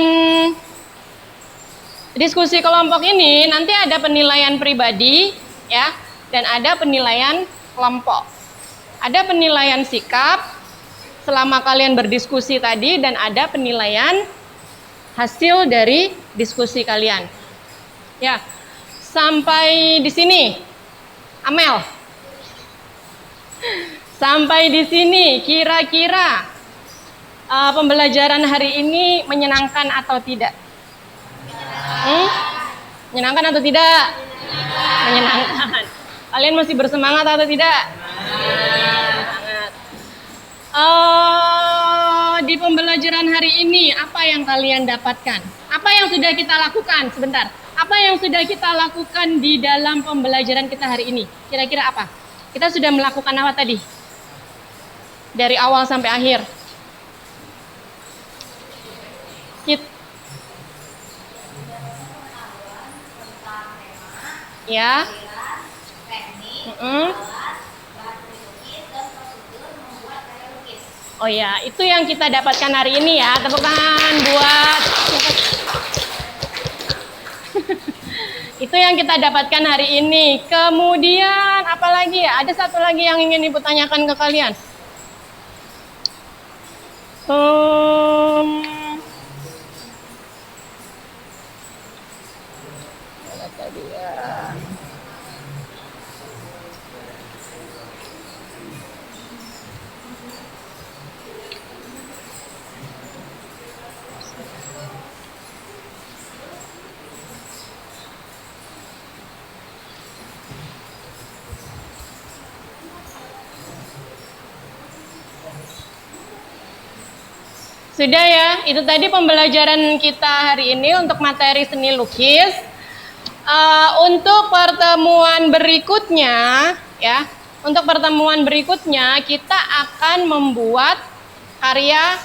diskusi kelompok ini nanti ada penilaian pribadi ya, dan ada penilaian kelompok. Ada penilaian sikap selama kalian berdiskusi tadi, dan ada penilaian hasil dari diskusi kalian. Ya, sampai di sini. Amel, sampai di sini kira-kira pembelajaran hari ini menyenangkan atau tidak? Menyenangkan atau tidak? Menyenangkan. Kalian masih bersemangat atau tidak? Semangat. Di pembelajaran hari ini apa yang kalian dapatkan? Apa yang sudah kita lakukan? Sebentar. Apa yang sudah kita lakukan di dalam pembelajaran kita hari ini? Kira-kira apa? Kita sudah melakukan apa tadi? Dari awal sampai akhir. Ya. Oh ya, itu yang kita dapatkan hari ini ya. Tepuk tangan buat itu yang kita dapatkan hari ini. Kemudian apa lagi ya? Ada satu lagi yang ingin Ibu tanyakan ke kalian. Mana tadi ya? Sudah ya, itu tadi pembelajaran kita hari ini untuk materi seni lukis. Untuk pertemuan berikutnya, ya, untuk pertemuan berikutnya kita akan membuat karya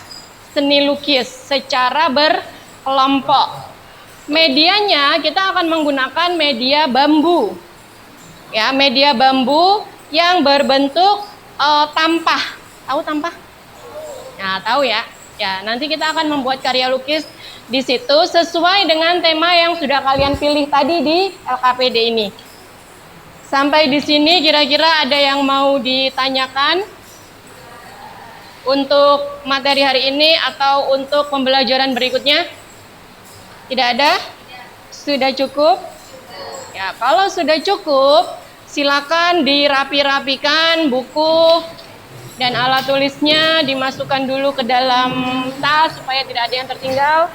seni lukis secara berkelompok. Medianya kita akan menggunakan media bambu, ya, media bambu yang berbentuk tampah. Tahu tampah? Nah, tahu ya. Ya, nanti kita akan membuat karya lukis di situ sesuai dengan tema yang sudah kalian pilih tadi di LKPD ini. Sampai di sini kira-kira ada yang mau ditanyakan untuk materi hari ini atau untuk pembelajaran berikutnya? Tidak ada? Sudah cukup? Ya, kalau sudah cukup, silakan dirapi-rapikan buku dan alat tulisnya dimasukkan dulu ke dalam tas supaya tidak ada yang tertinggal.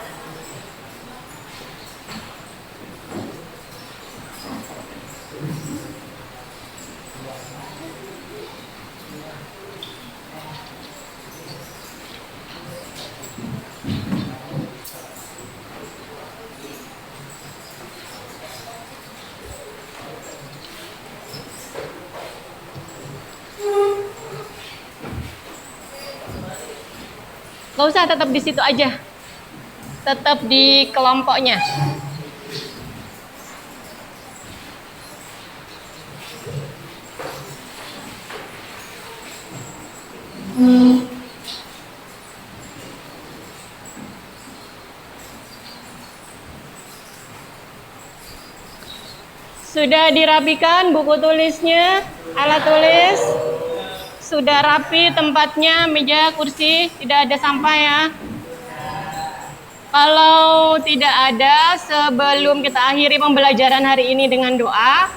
Gak usah, tetap di situ aja. Tetap di kelompoknya. Sudah dirapikan buku tulisnya, alat tulis. Sudah rapi tempatnya, meja, kursi, tidak ada sampah ya. Kalau tidak ada, sebelum kita akhiri pembelajaran hari ini dengan doa,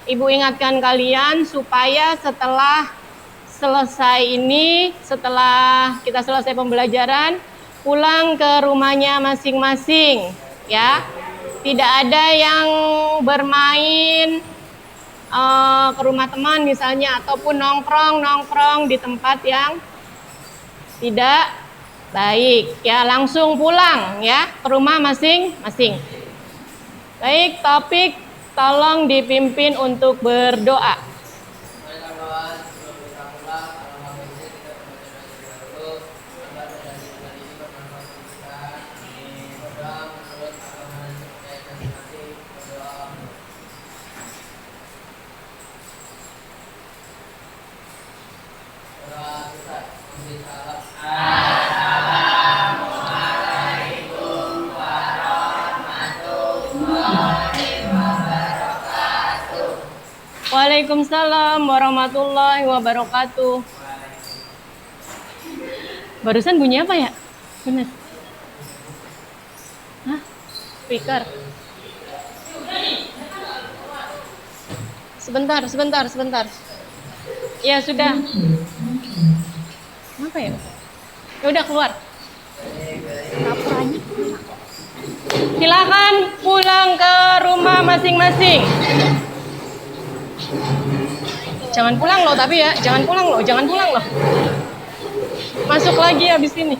Ibu ingatkan kalian supaya setelah selesai ini, setelah kita selesai pembelajaran, pulang ke rumahnya masing-masing ya. Tidak ada yang bermain ke rumah teman misalnya, ataupun nongkrong di tempat yang tidak baik ya, langsung pulang ya ke rumah masing-masing. Baik, topik tolong dipimpin untuk berdoa. Waalaikumsalam warahmatullahi wabarakatuh. Barusan bunyi apa ya? Benar. Hah? Speaker. Sebentar. Ya sudah. Apa ya? Ya udah keluar. Silakan pulang ke rumah masing-masing. Jangan pulang loh tapi ya, jangan pulang loh. Masuk lagi habis ini.